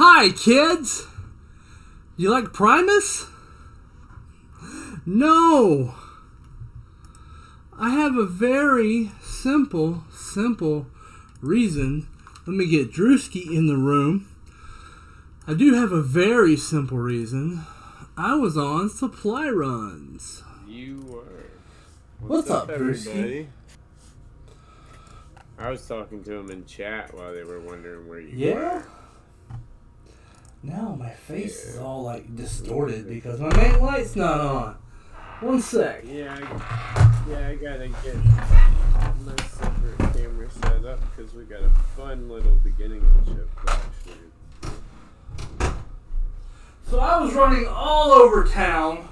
Hi, kids! You like Primus? No! I have a very simple reason. Let me get Drewski in the room. I do have a very simple reason. I was on supply runs. You were. What's up, everybody? I was talking to them in chat while they were wondering where you were. Now my face is all like distorted because my main light's not on. One sec. Yeah, I gotta get my separate camera set up because we got a fun little beginning of the show actually. So I was running all over town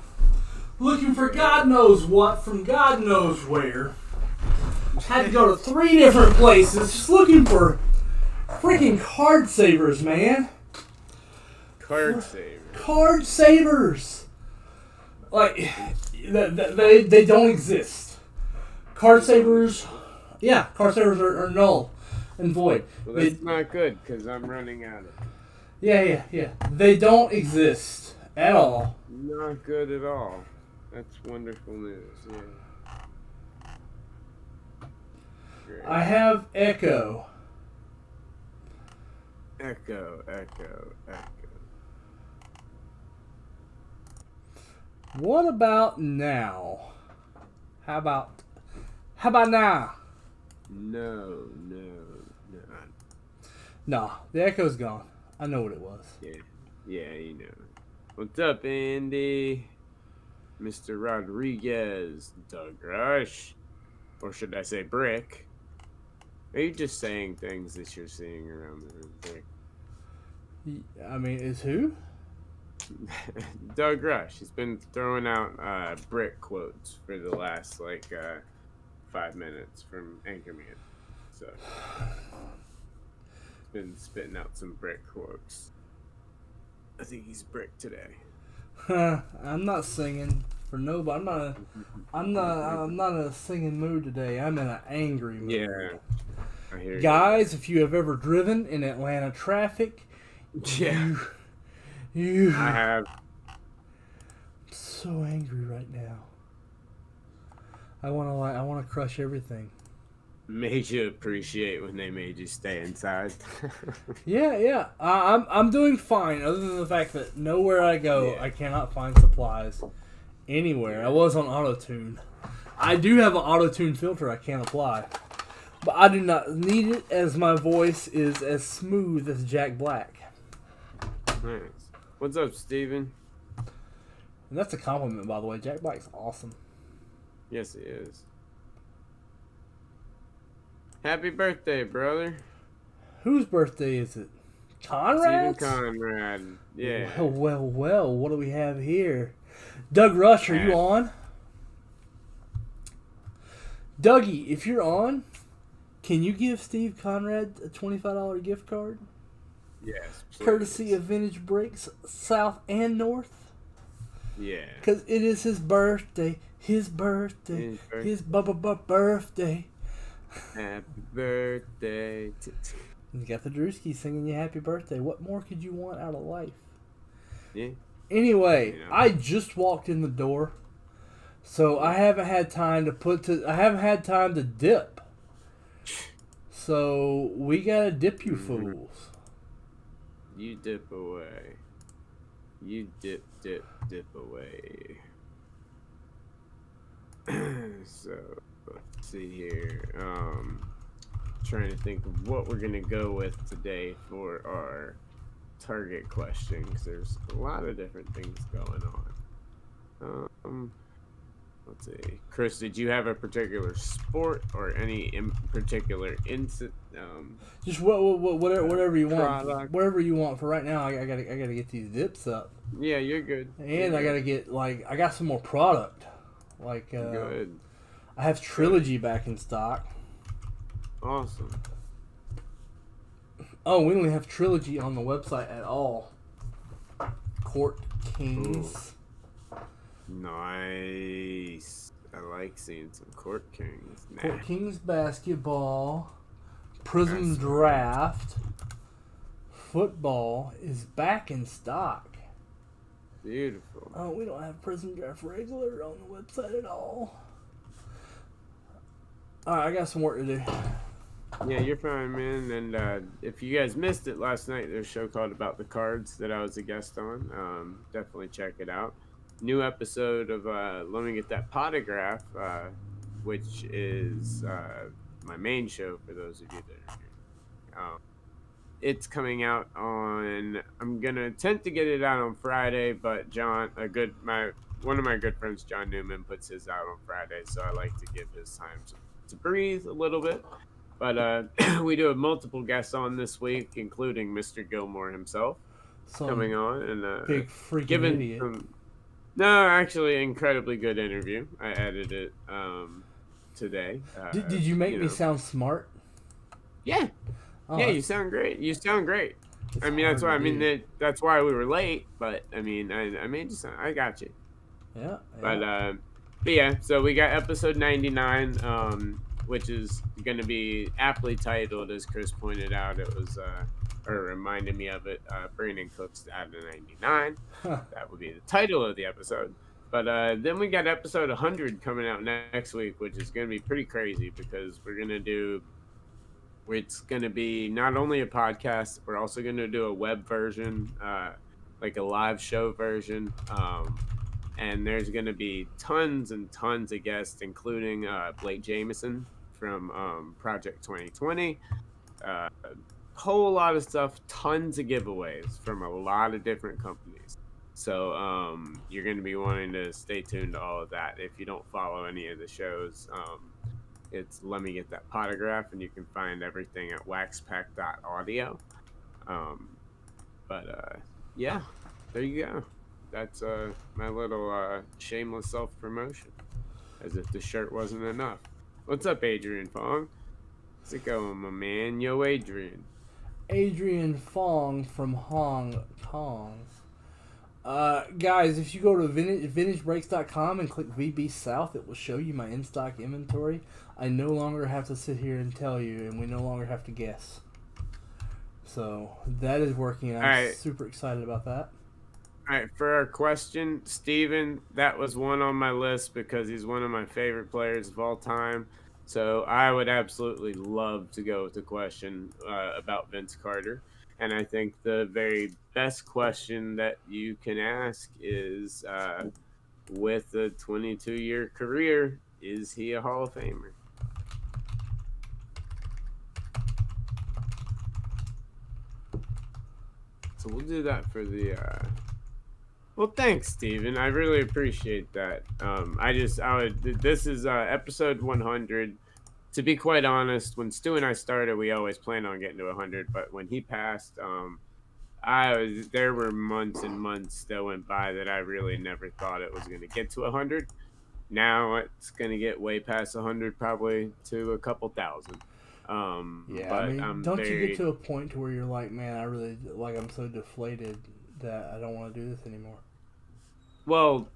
looking for God knows what from God knows where. Had to go to 3 different places just looking for freaking card savers, man. Card savers. Card savers. Like, they don't exist. Card savers, yeah, card savers are null and void. Well, that's not good because I'm running out of. Yeah. They don't exist at all. Not good at all. That's wonderful news. Yeah. Great. I have Echo. Echo. What about now? How about now? No. Nah, the Echo's gone. I know what it was. Yeah, you know. What's up, Andy? Mr. Rodriguez, Doug Rush, or should I say Brick? Are you just saying things that you're seeing around the room, Brick? I mean, is who? Doug Rush. He's been throwing out Brick quotes for the last 5 minutes from Anchorman. So he's been spitting out some Brick quotes. I think he's Brick today. I'm not singing for nobody. I'm not in a singing mood today. I'm in an angry mood. Yeah. I hear Guys, if you have ever driven in Atlanta traffic, yeah. You I have. I'm so angry right now. I want to crush everything. Made you appreciate when they made you stay inside. Yeah. I'm doing fine, other than the fact that nowhere I go, I cannot find supplies anywhere. I was on auto-tune. I do have an auto-tune filter I can apply, but I do not need it as my voice is as smooth as Jack Black. Nice. What's up, Steven? And that's a compliment, by the way. Jack Black's awesome. Yes, he is. Happy birthday, brother. Whose birthday is it? Conrad's? Steven Conrad. Yeah. Well, what do we have here? Doug Rush, are you on? Dougie, if you're on, can you give Steve Conrad a $25 gift card? Yes. Please. Courtesy of Vintage Breaks, South and North? Yeah. Because it is his birthday. His birthday. Happy birthday. You got the Drewski singing you happy birthday. What more could you want out of life? Yeah. Anyway, I just walked in the door, so I haven't had time to dip. So we gotta dip you fools. You dip away. You dip away. So let's see here. Trying to think of what we're gonna go with today for our target question, because there's a lot of different things going on. Let's see. Chris, did you have a particular sport or any in particular just whatever you want. product? Whatever you want for right now. I gotta get these dips up. Yeah, you're good. And I gotta get I got some more product. Good. I have Trilogy back in stock. Awesome. Oh, we don't have Trilogy on the website at all. Court Kings. Ooh. Nice. I like seeing some Court Kings. Court Kings basketball. Prism Draft. football is back in stock. Beautiful. Oh, we don't have Prison Draft regular on the website at all. Alright, I got some work to do. Yeah, you're fine, man. And if you guys missed it last night, there's a show called About the Cards that I was a guest on. Definitely check it out. New episode of Let Me Get That Potograph, which is my main show for those of you that are here. It's coming out on. I'm gonna attempt to get it out on Friday, but one of my good friends, John Newman, puts his out on Friday, so I like to give his time to breathe a little bit. But we do have multiple guests on this week, including Mr. Gilmore himself coming on and big freaking idiot. No, actually, incredibly good interview. I edited it today. Did you make me sound smart? Yeah. Oh, yeah, you sound great. You sound great. I mean, that's why. I mean, that's why we were late. But I mean, I made you sound. I got you. Yeah. But yeah. So we got episode 99, which is going to be aptly titled, as Chris pointed out. It was, or reminded me of it. Brandon Cook's out of 99. That would be the title of the episode. But then we got episode 100 coming out next week, which is going to be pretty crazy because we're going to do. It's going to be not only a podcast, we're also going to do a web version, like a live show version. And there's going to be tons and tons of guests, including Blake Jameson from Project 2020. A whole lot of stuff, tons of giveaways from a lot of different companies. So you're going to be wanting to stay tuned to all of that. If you don't follow any of the shows, it's Let Me Get That Potograph, and you can find everything at waxpack.audio. Yeah, there you go. That's my little shameless self-promotion, as if the shirt wasn't enough. What's up, Adrian Fong? How's it going, my man? Yo, Adrian. Adrian Fong from Hong Kong. Guys, if you go to vintagebreaks.com and click VB South, it will show you my in-stock inventory. I no longer have to sit here and tell you, and we no longer have to guess. So that is working. I'm super excited about that. All right, for our question, Steven, that was one on my list because he's one of my favorite players of all time. So I would absolutely love to go with a question about Vince Carter. And I think the very best question that you can ask is, with a 22-year career, is he a Hall of Famer? So we'll do that for the... Well, thanks, Steven. I really appreciate that. This is episode 100. To be quite honest, when Stu and I started, we always planned on getting to 100. But when he passed, there were months and months that went by that I really never thought it was going to get to 100. Now it's going to get way past 100, probably to a couple thousand. Yeah, but I mean, don't you get to a point to where you're like, man, I'm so deflated that I don't want to do this anymore? Well,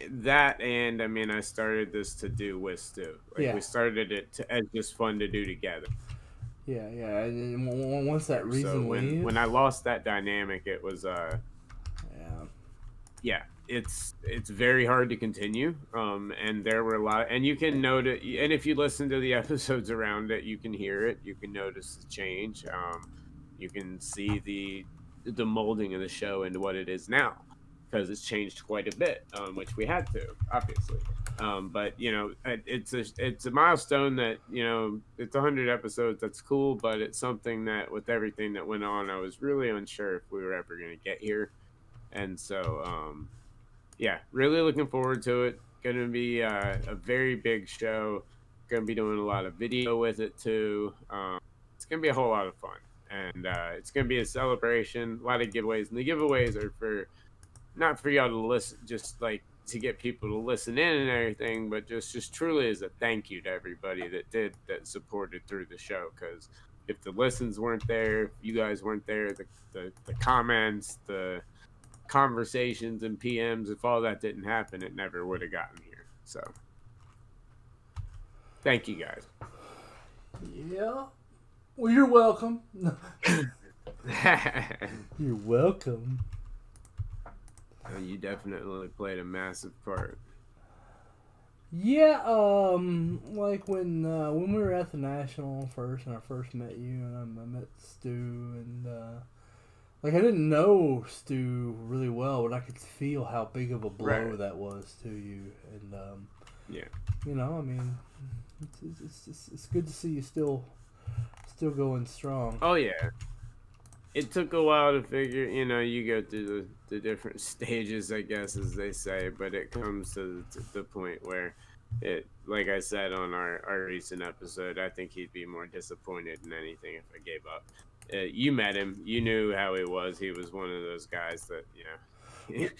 that, and I mean, I started this to do with Stu. We started it as just fun to do together. Yeah. And once that reason leaves, when I lost that dynamic, it was it's very hard to continue. And there were a lot, and you can note it, and if you listen to the episodes around it, you can hear it. You can notice the change. You can see the molding of the show into what it is now, because it's changed quite a bit, which we had to, obviously. But it's a milestone that, it's 100 episodes. That's cool, but it's something that, with everything that went on, I was really unsure if we were ever going to get here. And so, really looking forward to it. Going to be a very big show. Going to be doing a lot of video with it too. It's going to be a whole lot of fun, and it's going to be a celebration. A lot of giveaways, and the giveaways are not for y'all to listen, just like to get people to listen in and everything, but just truly as a thank you to everybody that supported through the show. Because if the listens weren't there, if you guys weren't there, the comments, the conversations and PMs, if all that didn't happen, it never would have gotten here. So thank you guys. Yeah. Well, you're welcome. You're welcome. You definitely played a massive part. Yeah, like when we were at the National first, and I first met you, and I met Stu, and like I didn't know Stu really well, but I could feel how big of a blow that was to you, and yeah, you know, I mean, it's good to see you still going strong. Oh yeah. It took a while to figure, you go through the different stages, I guess, as they say, but it comes to the point where like I said on our recent episode, I think he'd be more disappointed than anything if I gave up. You met him. You knew how he was. He was one of those guys that,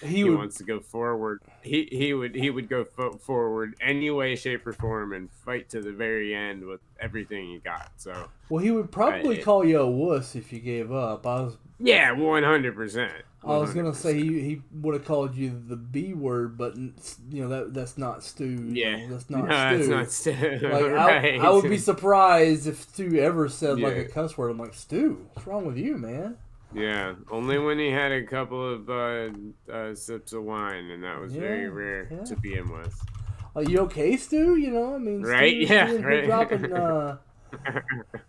he wants to go forward. He would go forward any way, shape, or form and fight to the very end with everything he got. So well, he would probably call you a wuss if you gave up. 100%. I was gonna say he would have called you the B word, but that's not Stu. Yeah, that's not Stu. Stu. That's not Stu. Like Right. I would be surprised if Stu ever said like a cuss word. I'm like, Stu, what's wrong with you, man? Yeah, only when he had a couple of sips of wine, and that was very rare to begin with. Are you okay, Stu? I mean, right? Stu, Right.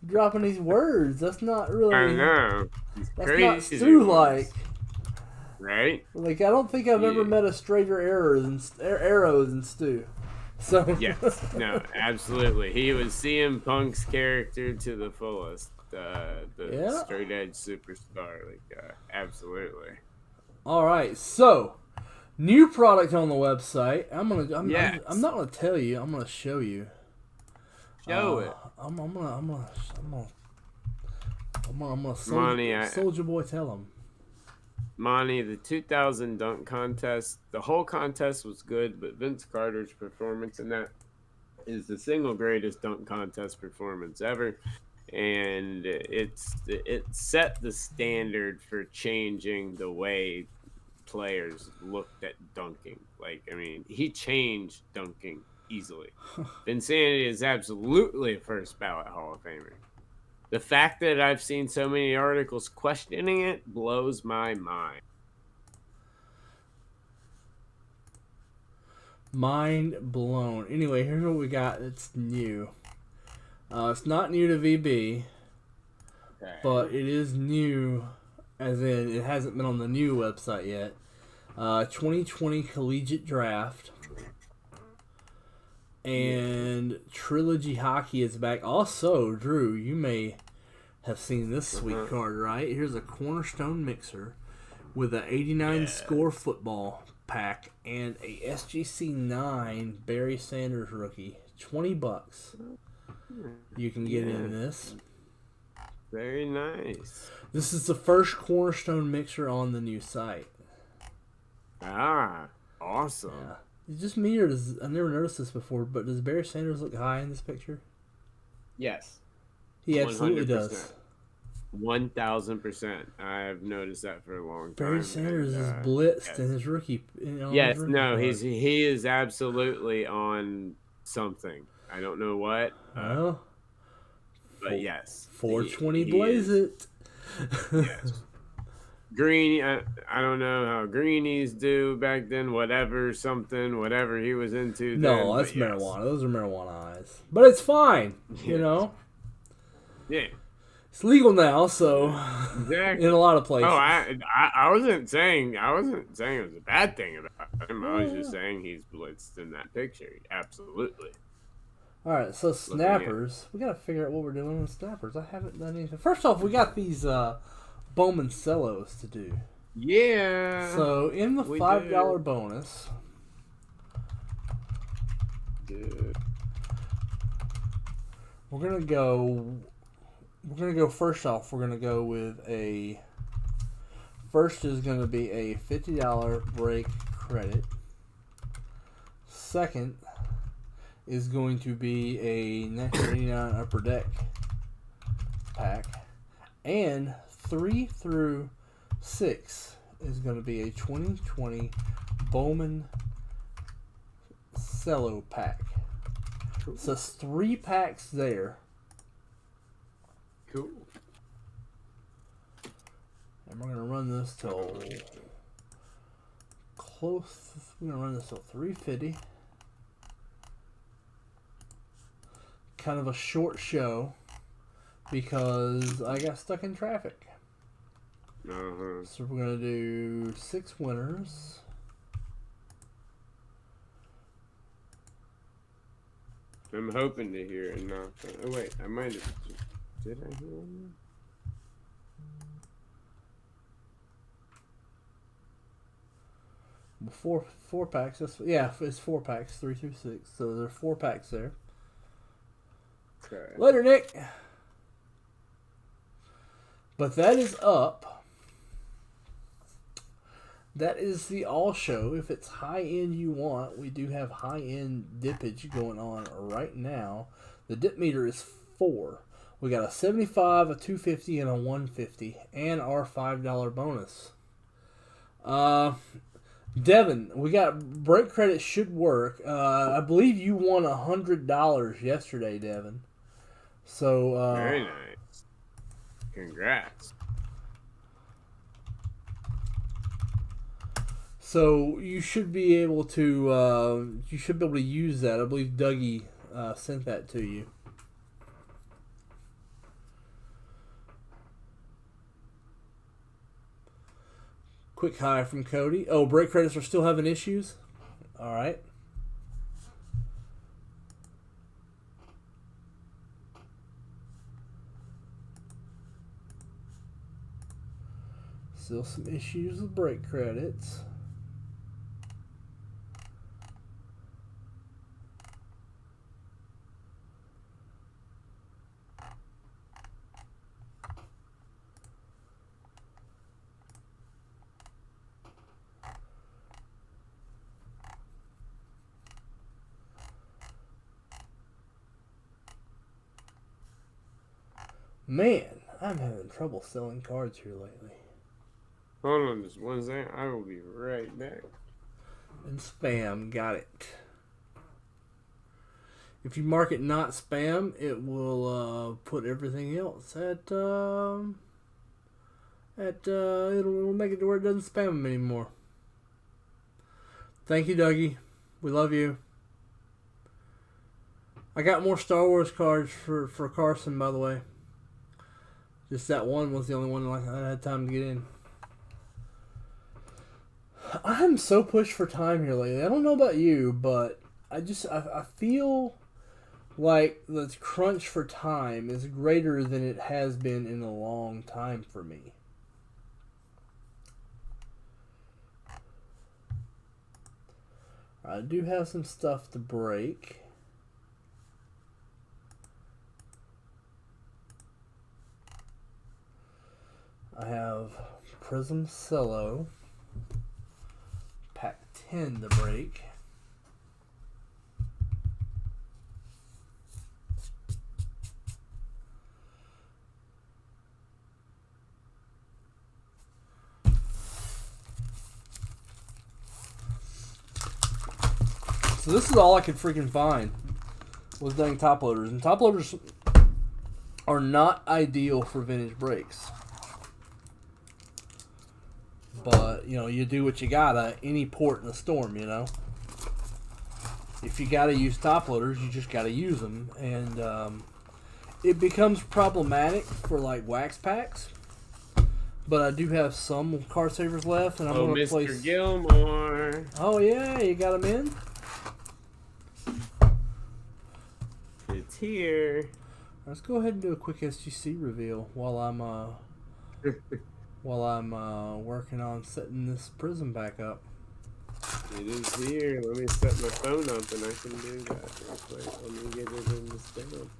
Dropping these words. That's not really. I know. That's not Stu-like. Right? Like I don't think I've ever met a straighter arrows than Stu. So yes, no, absolutely. He was CM Punk's character to the fullest. The straight edge superstar, absolutely. All right, so new product on the website. I'm not gonna tell you. I'm gonna show you. Show it. I'm gonna Monty, Soldier Boy, tell him. Monty, the 2000 dunk contest. The whole contest was good, but Vince Carter's performance in that is the single greatest dunk contest performance ever. And it set the standard for changing the way players looked at dunking. He changed dunking easily. Vinsanity is absolutely a first ballot Hall of Famer. The fact that I've seen so many articles questioning it blows my mind. Mind blown. Anyway, here's what we got. It's new. It's not new to VB, but it is new, as in it hasn't been on the new website yet. 2020 Collegiate Draft. And Trilogy Hockey is back. Also, Drew, you may have seen this sweet card, right? Here's a Cornerstone Mixer with an 89 score football pack and a SGC 9 Barry Sanders rookie. $20. You can get in this. Very nice. This is the first Cornerstone Mixer on the new site. Ah, awesome. Yeah. Is it just me, or I never noticed this before, but does Barry Sanders look high in this picture? Yes. He absolutely 100%. Does. 1000%. I've noticed that for a long time. Barry Sanders is blitzed in his rookie. Yes, no, he is absolutely on something. I don't know what. But yes. 420 blaze it. Yes. Green, I don't know how greenies do back then. Whatever he was into. No, that's marijuana. Those are marijuana eyes. But it's fine, you know. Yeah. It's legal now, so exactly. In a lot of places. Oh, I wasn't saying it was a bad thing about him. I was just saying he's blitzed in that picture. Absolutely. All right, so snappers. We got to figure out what we're doing with snappers. I haven't done anything. First off, we got these Bowman Cellos to do. Yeah. So in the $5 bonus, we're gonna go. First off, we're gonna go with a. First is gonna be a $50 break credit. Second is going to be a 1989 Upper Deck pack, and 3 through 6 is going to be a 2020 Bowman Cello pack. Cool. So it's 3 packs there. Cool. And we're gonna run this till close. We're gonna run this till 350. Kind of a short show because I got stuck in traffic. So we're gonna do 6 winners. I'm hoping to hear a knock. Oh wait, I might have. Did I hear one? Four packs. It's 4 packs, 3 through 6. So there are 4 packs there. Okay. Later, Nick. But that is up. That is the all show. If it's high end you want, we do have high end dippage going on right now. The dip meter is 4. We got a 75, a 250, and a 150, and our $5 bonus. Devin, we got break credit should work. I believe you won $100 yesterday, Devin. So very nice. Congrats. So you should be able to use that. I believe Dougie sent that to you. Quick hi from Cody. Oh, break credits are still having issues? All right. Still some issues with break credits. Man, I'm having trouble selling cards here lately. Hold on just one second. I will be right back. And spam, got it. If you mark it not spam, it will put everything else it'll make it to where it doesn't spam them anymore. Thank you, Dougie. We love you. I got more Star Wars cards for Carson, by the way. Just that one was the only one I had time to get in. I'm so pushed for time here lately. I don't know about you, but I feel like the crunch for time is greater than it has been in a long time for me. I do have some stuff to break. I have Prism Cello, pack 10 to break. So this is all I could freaking find was dang top loaders. And top loaders are not ideal for vintage breaks. But, you know, you do what you gotta, any port in the storm, you know. If you gotta use top loaders, you just gotta use them. And it becomes problematic for, like, wax packs. But I do have some card savers left, and I'm going to Mr. place... Gilmore. Oh, yeah, you got them in? It's here. Let's go ahead and do a quick SGC reveal while I'm working on setting this prism back up. It is here. Let me set my phone up and I can do that real quick. Let me get it in the stand.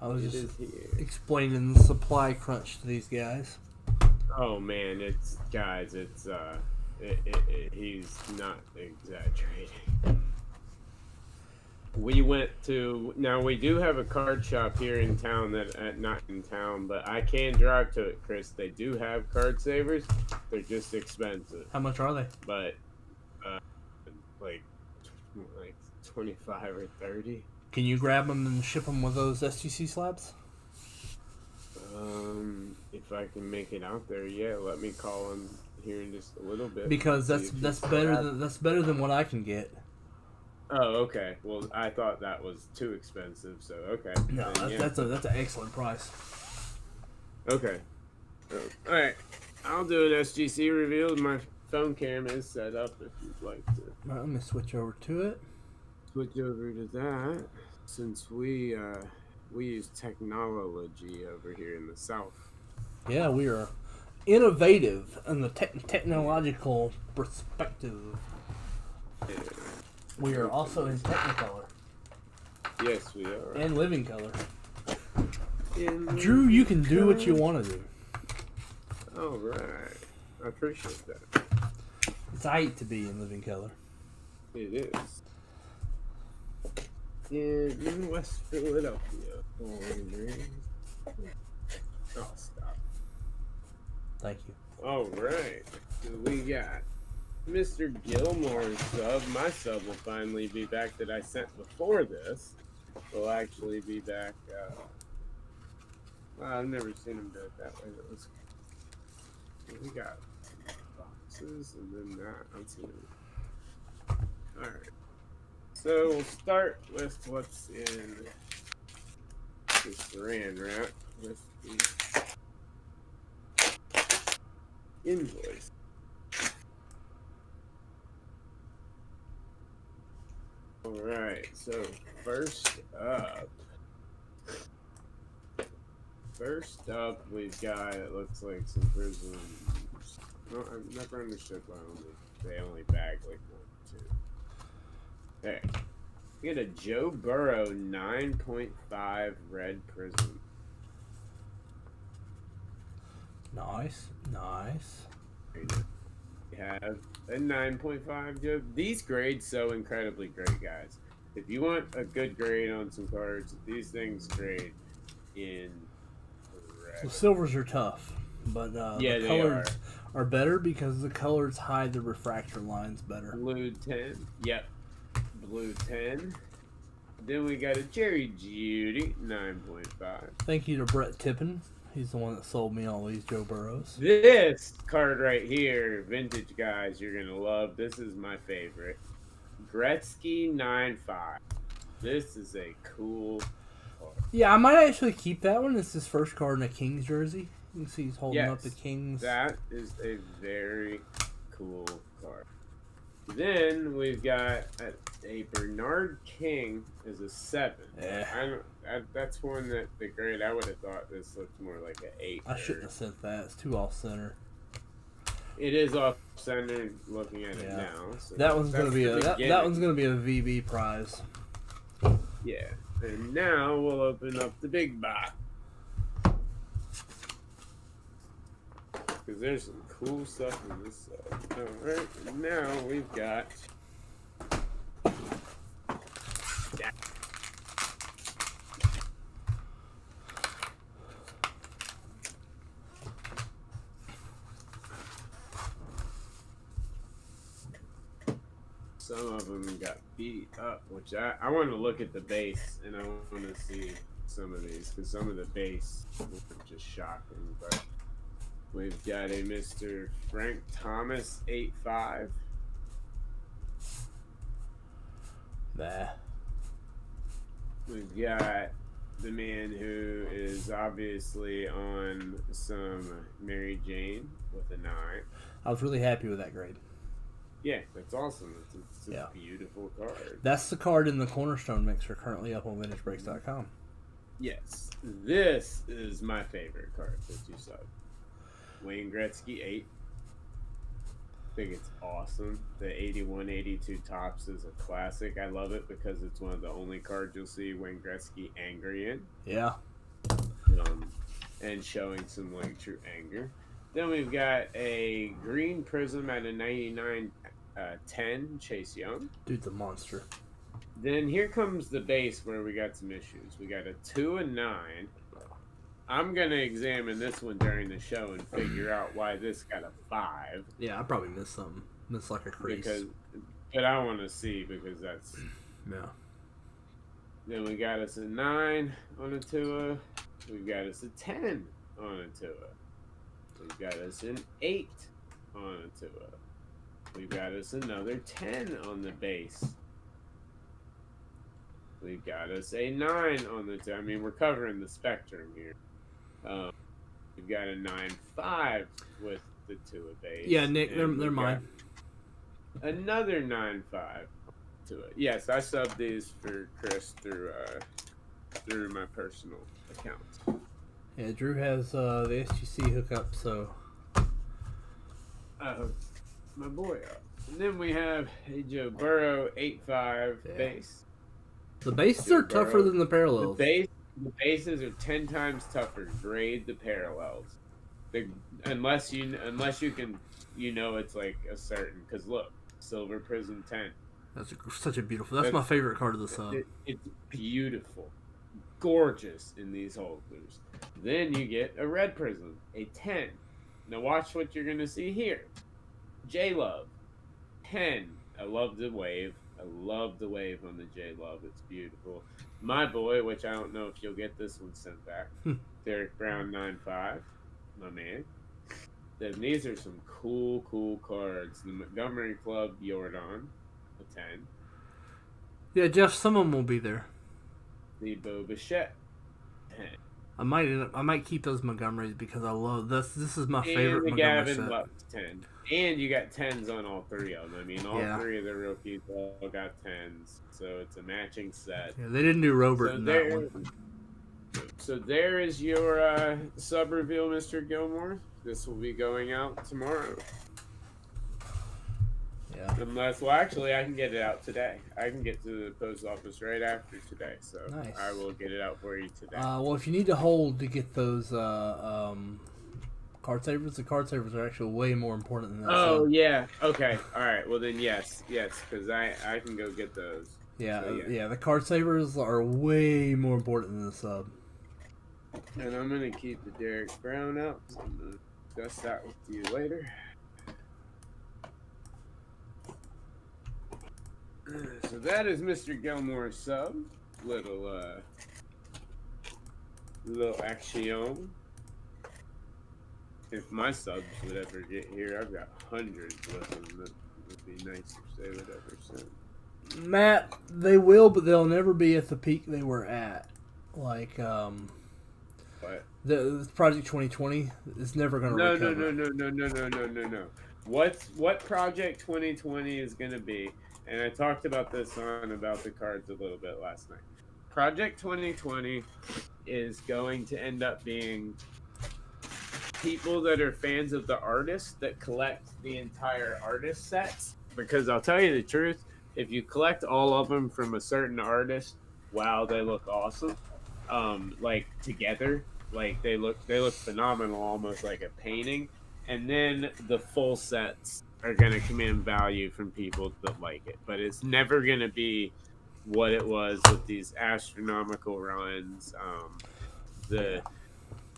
I was it just is here. explaining the supply crunch to these guys. Oh man, it's guys. It's he's not exaggerating. We went to we do have a card shop here in town not in town, but I can drive to it, Chris. They do have card savers. They're just expensive. How much are they? But like 25 or 30. Can you grab them and ship them with those SGC slabs? If I can make it out there, yeah, let me call him here in just a little bit. Because that's better than what I can get. Oh, okay. Well, I thought that was too expensive, so okay. No, that's an excellent price. Okay. All right. I'll do an SGC reveal. My phone cam is set up if you'd like to. All right, let me switch over to it. Switch over to that since we use technology over here in the South. Yeah, we are innovative in the technological perspective. Yeah. We are also in Technicolor. Yes, we are. And Living Color. Drew, you can do what you want to do. All right. I appreciate that. It's aight to be in Living Color. It is. In West Philadelphia. Oh, stop. Thank you. All right. So we got Mr. Gilmore's sub. My sub will finally be back that I sent before this. Will actually be back. Well, I've never seen him do it that way. That was. We got boxes and then that. Let's see. All right. So we'll start with what's in this saran wrap with the invoice. All right. So first up, we've got, it looks like some prisms. No, I've never understood why they only bag like 1 or 2. Hey, we got a Joe Burrow 9.5 red prism. Nice. We have a 9.5 Joe. These grades so incredibly great, guys. If you want a good grade on some cards, these things grade in red. The silvers are tough, but yeah, the colors are better because the colors hide the refractor lines better. Blue 10. Yep. Blue 10. Then we got a Jerry Judy 9.5. Thank you to Brett Tippin. He's the one that sold me all these Joe Burrows. This card right here, vintage guys, you're going to love. This is my favorite. Gretzky 9.5. This is a cool card. Yeah, I might actually keep that one. It's his first card in a Kings jersey. You can see he's holding up the Kings. That is a very cool card. Then we've got a Bernard King as a 7. Yeah. That's one that the grade I would have thought this looked more like an 8. I shouldn't have sent that. It's too off center. It is off center. Looking at it now, so that one's gonna be that one's gonna be a VB prize. Yeah, and now we'll open up the big box because there's some cool stuff in this set. All right, now we've got. Some of them got beat up, which I want to look at the base, and I want to see some of these, because some of the base were just shocking. But we've got a Mr. Frank Thomas 8.5. Nah. We've got the man who is obviously on some Mary Jane with a 9. I was really happy with that grade. Yeah, that's awesome. It's a beautiful card. That's the card in the Cornerstone mixer currently up on VintageBreaks.com. Yes. This is my favorite card that you saw. Wayne Gretzky 8. I think it's awesome. The 81-82 Topps is a classic. I love it because it's one of the only cards you'll see Wayne Gretzky angry in. Yeah. And showing some like true anger. Then we've got a green prism at a 99-10 Chase Young. Dude's a monster. Then here comes the base where we got some issues. We got a 2 and 9. I'm going to examine this one during the show and figure out why this got a 5. Yeah, I probably missed something. Missed like a crease. But I want to see because that's... Yeah. Then we got us a 9 on a Tua. We got us a 10 on a Tua. We've got us an 8 on a Tua. We've got us another 10 on the base. We've got us a 9 on the Tua. I mean, we're covering the spectrum here. We've got a 9.5 with the Tua base. Yeah, Nick, they're mine. Another 9.5 to it. Yes, I subbed these for Chris through my personal account. Yeah, Drew has the SGC hookup, so my boy. And then we have a Joe Burrow 8.5 base. The bases are tougher than the parallels. The bases are 10 times tougher. Grade the parallels. Unless you can, it's like a certain, because look, Silver Prism 10. That's such a beautiful. That's my favorite card of the sub. It's beautiful, gorgeous in these holders. Then you get a Red Prism, a 10. Now watch what you're gonna see here. J Love, 10. I love the wave. I love the wave on the J Love. It's beautiful. My boy, which I don't know if you'll get this one sent back. Derek Brown 9.5. My man. Then these are some cool cards. The Montgomery Club Jordan, a 10. Yeah, Jeff, some of them will be there. The Bo Bichette, 10. I might keep those Montgomerys because I love this. This is my favorite Montgomery Montgomery set. Lux 10. And you got 10s on all three of them. I mean, all three of the rookies all got 10s. So it's a matching set. Yeah, they didn't do Robert in that one. So there is your sub reveal, Mr. Gilmore. This will be going out tomorrow. Yeah. Unless, well, actually, I can get it out today. I can get to the post office right after today, so nice. I will get it out for you today. Well, if you need to hold to get those card savers, the card savers are actually way more important than that. Oh, yeah. Okay. All right. Well, then, yes, because I can go get those. Yeah, so, yeah. The card savers are way more important than the sub. And I'm going to keep the Derek Brown out. So I'm going to discuss that with you later. So that is Mr. Gilmore's sub. Little action. If my subs would ever get here, I've got hundreds of them. That would be nice if they would ever send. Matt, they will, but they'll never be at the peak they were at. Like, what? The Project 2020 is never going to recover. No. What Project 2020 is going to be, and I talked about this about the cards a little bit last night. Project 2020 is going to end up being people that are fans of the artist that collect the entire artist sets. Because I'll tell you the truth, if you collect all of them from a certain artist, wow, they look awesome. Like together, like they look phenomenal, almost like a painting. And then the full sets are going to command value from people that like it, but it's never going to be what it was with these astronomical runs.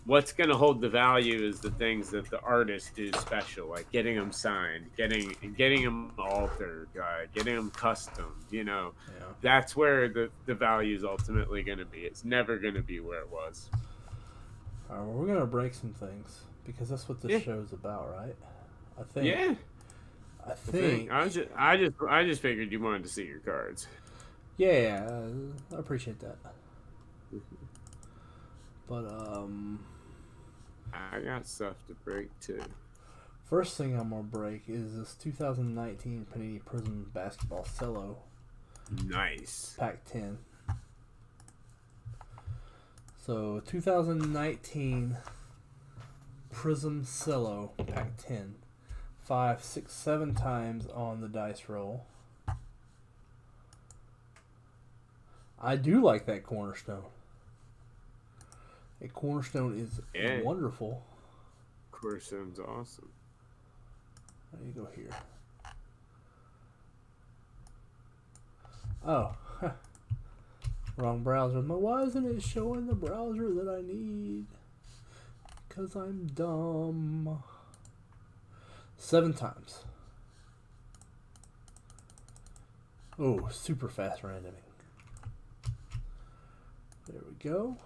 What's going to hold the value is the things that the artists do special, like getting them signed, getting them altered, getting them custom. That's where the value is ultimately going to be. It's never going to be where it was. All right, well, we're going to break some things because that's what this show's about, right? I think. Yeah. I think. I just figured you wanted to see your cards. Yeah, I appreciate that. But I got stuff to break too. First thing I'm gonna break is this 2019 Panini Prism Basketball Cello. Nice. Pack 10. So 2019 Prism Cello Pack 10. 5, 6, 7 times on the dice roll. I do like that cornerstone. A cornerstone is wonderful. Cornerstone's awesome. There you go here. Oh. Wrong browser. Why isn't it showing the browser that I need? Because I'm dumb. 7 times. Oh, super fast randoming. There we go.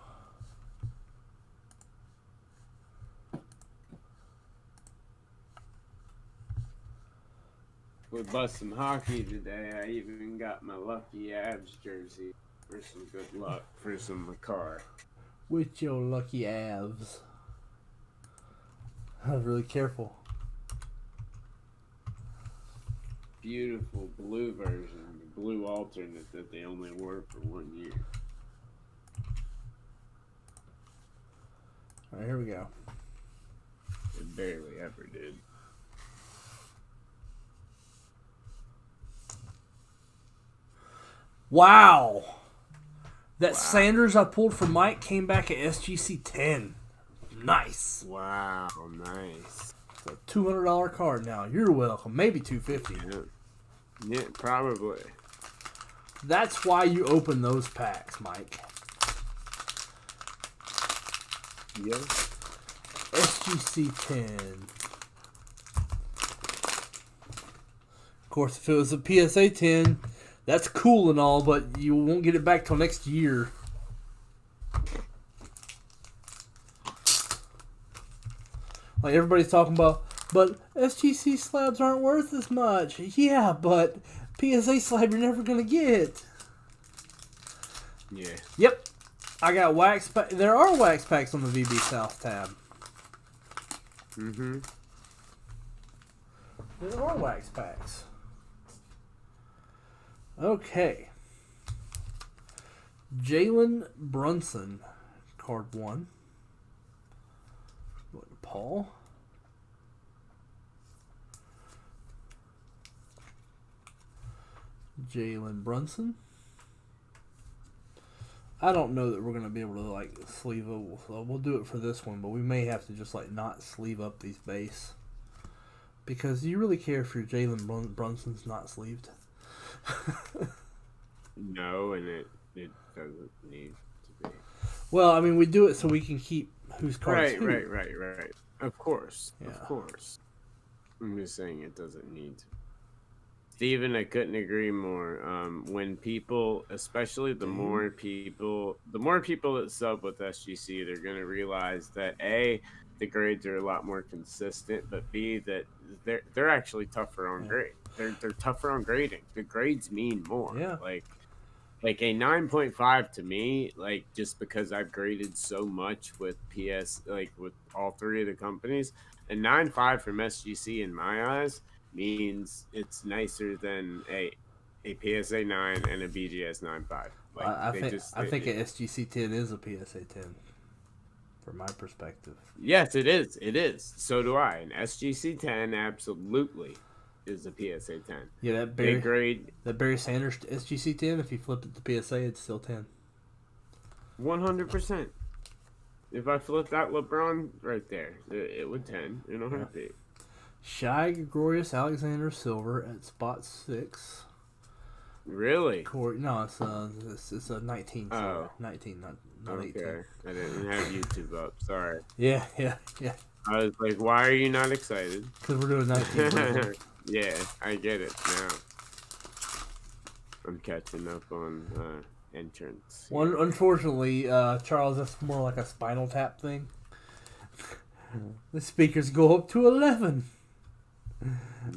We bust some hockey today. I even got my Lucky Abs jersey for some good luck for some car. With your lucky abs. I was really careful. Beautiful blue version, the blue alternate that they only wore for 1 year. Alright, here we go. They barely ever did. Wow! That Sanders I pulled for Mike came back at SGC 10. Nice. Wow, nice. It's a $200 card now. You're welcome. Maybe $250. Yeah, probably. That's why you open those packs, Mike. Yeah. SGC 10. Of course, if it was a PSA 10, that's cool and all, but you won't get it back till next year. Like everybody's talking about, but SGC slabs aren't worth as much. Yeah, but PSA slab you're never going to get. Yeah. Yep. I got wax pack. There are wax packs on the VB South tab. Mm-hmm. There are wax packs. Okay. Jalen Brunson, card 1. Go to Paul. Jalen Brunson. I don't know that we're going to be able to, like, sleeve up. So we'll do it for this one, but we may have to just, like, not sleeve up these base. Because do you really care if your Jalen Brunson's not sleeved? No, and it doesn't need to be. Well, I mean, we do it so we can keep whose cards who. Right. Of course. Yeah. Of course. I'm just saying it doesn't need to. Steven, I couldn't agree more. When people, especially the more people that sub with SGC, they're going to realize that A, the grades are a lot more consistent, but B, that they're actually tougher on grade. They're tougher on grading. The grades mean more. Yeah. Like a 9.5 to me, like just because I've graded so much with with all three of the companies, a 9.5 from SGC in my eyes means it's nicer than a PSA 9 and a BGS 9.5. Like, I think a SGC 10 is a PSA 10, from my perspective. Yes, it is. It is. So do I. An SGC 10 absolutely is a PSA 10. Yeah, that Barry Sanders SGC 10, if you flipped it to PSA, it's still 10. 100%. If I flipped that LeBron right there, it would 10 in a heartbeat. Shai Gregorius-Alexander Silver at spot 6. Really? No, it's a 19. Oh. 19, not okay. 18. I didn't have YouTube up. Sorry. Yeah. I was like, why are you not excited? Because we're doing 19. Yeah, I get it now. I'm catching up on entrance. Well, unfortunately, Charles, that's more like a Spinal Tap thing. The speakers go up to 11.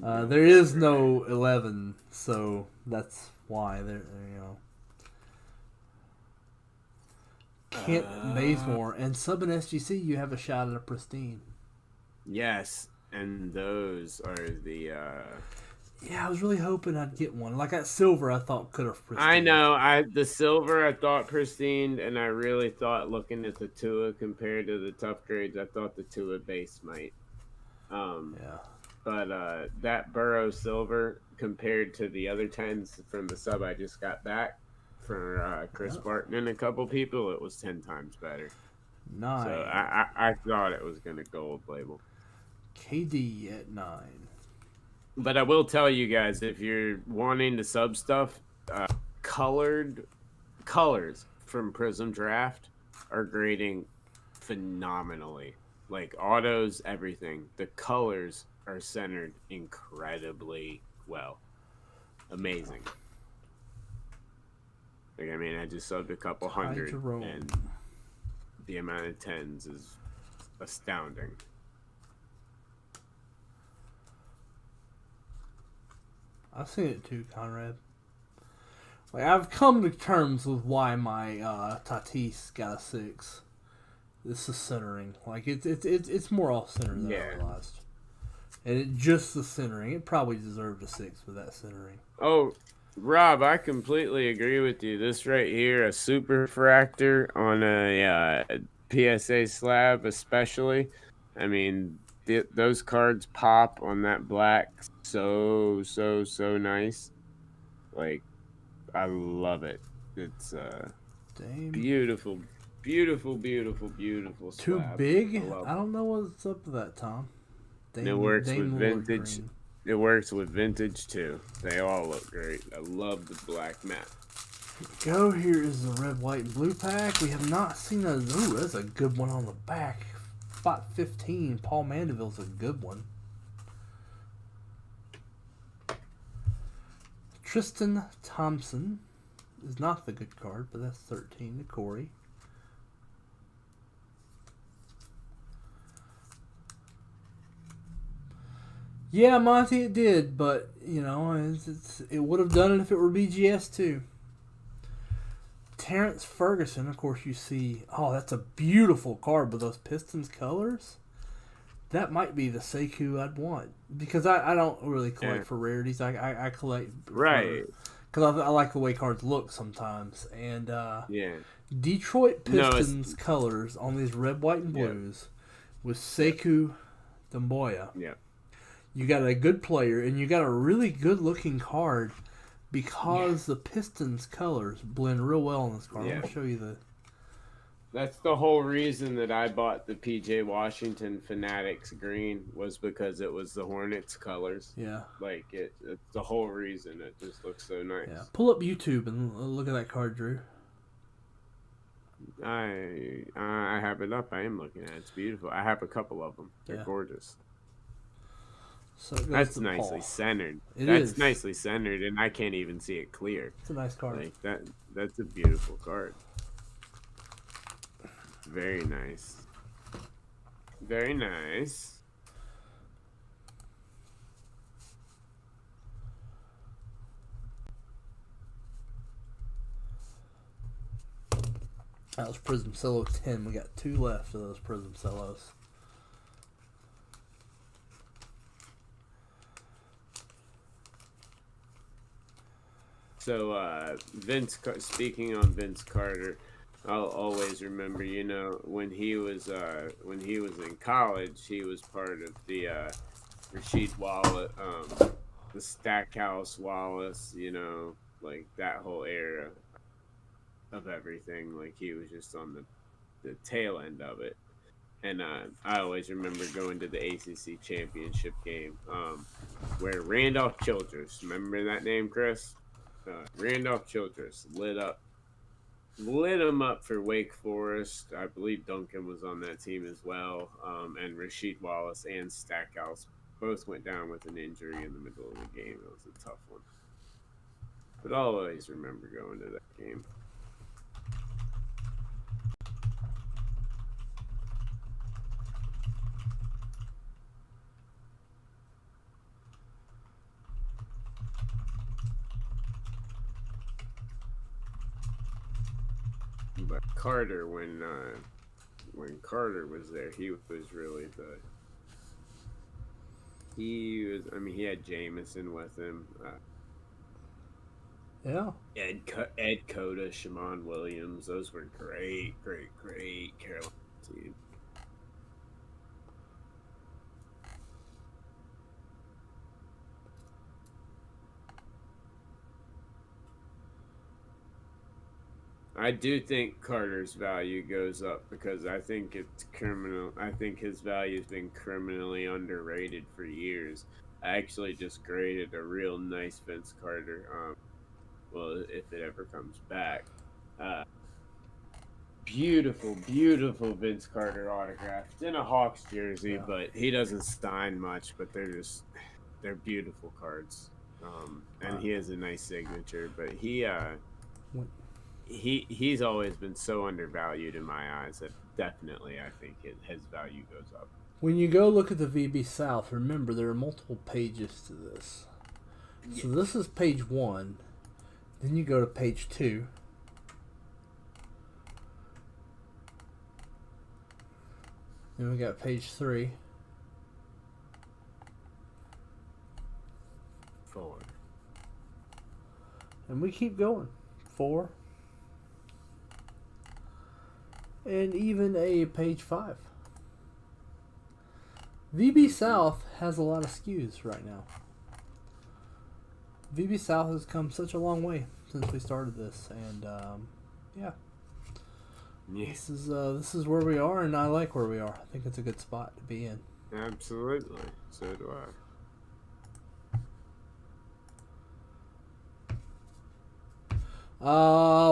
There is no 11, so that's why they're Kent Bazemore and sub in SGC, you have a shot at a pristine. Yes, and those are the. Yeah, I was really hoping I'd get one. Like that silver, I thought could have pristine. I know. The silver I thought pristine, and I really thought looking at the Tua compared to the tough grades, I thought the Tua base might. Yeah. But that Burrow silver compared to the other 10s from the sub I just got back for Chris Barton and a couple people, it was 10 times better. Nice. So I thought it was going to gold label. KD at 9. But I will tell you guys, if you're wanting to sub stuff, colors from Prism Draft are grading phenomenally. Like autos, everything. The colors are centered incredibly well. Amazing. Like, I mean, I just subbed a couple hundred, and the amount of 10s is astounding. I've seen it too, Conrad. Like, I've come to terms with why my Tatis got a 6. This is centering. Like, it's more off center than I realized. And just the centering. It probably deserved a 6 with that centering. Oh, Rob, I completely agree with you. This right here, a super fractor on a PSA slab, especially. I mean, those cards pop on that black so nice. Like, I love it. It's beautiful, beautiful, beautiful, beautiful Too slab. big? I don't know what's up with that, Tom. It works with vintage. It works with vintage too. They all look great. I love the black matte. Go, here is the red, white, and blue pack. We have not seen a. Ooh, that's a good one on the back. Spot 15. Paul Mandeville's a good one. Tristan Thompson is not the good card, but that's 13 to Corey. Yeah, Monty, it did, but, you know, it would have done it if it were BGS too. Terrence Ferguson, of course, you see. Oh, that's a beautiful card with those Pistons colors. That might be the Sekou I'd want. Because I don't really collect for rarities. I collect. Right. Because I like the way cards look sometimes. And yeah. Detroit Pistons colors on these red, white, and blues with Sekou Doumbouya. Yeah. You got a good player, and you got a really good-looking card because the Pistons colors blend real well on this card. I'm going to show you the... That's the whole reason that I bought the PJ Washington Fanatics green was because it was the Hornets colors. Yeah. Like, it's the whole reason. It just looks so nice. Yeah. Pull up YouTube and look at that card, Drew. I have it up. I am looking at it. It's beautiful. I have a couple of them. They're gorgeous. So that's nicely centered. That's nicely centered, and I can't even see it clear. It's a nice card. Like that's a beautiful card. Very nice. Very nice. That was Prism Cello 10. We got 2 left of those Prism Cellos. So, speaking on Vince Carter, I'll always remember, you know, when he was in college, he was part of the Rasheed Wallace, the Stackhouse Wallace, you know, like that whole era of everything. Like he was just on the tail end of it. And I always remember going to the ACC championship game where Randolph Childress, remember that name, Chris? Randolph Childress lit him up for Wake Forest. I believe Duncan was on that team as well. And Rasheed Wallace and Stackhouse both went down with an injury in the middle of the game. It was a tough one. But I'll always remember going to that game. But Carter, when Carter was there, he was really he had Jameson with him. Ed Cota, Shammond Williams, those were great Carolina team. I do think Carter's value goes up because I think it's criminal. I think his value has been criminally underrated for years. I actually just graded a real nice Vince Carter. Well, if it ever comes back. Beautiful Vince Carter autograph. It's in a Hawks jersey, but he doesn't sign much, but they're beautiful cards. And he has a nice signature, but he's always been so undervalued in my eyes that definitely I think his value goes up. When you go look at the VB South, remember there are multiple pages to this. So this is page 1. Then you go to page 2. Then we got page 3. 4. And we keep going. 4. And even a page 5. VB South has a lot of SKUs right now. VB South has come such a long way since we started this, and yeah, Yes. this is where we are, and I like where we are. I think it's a good spot to be in. Absolutely. So do I.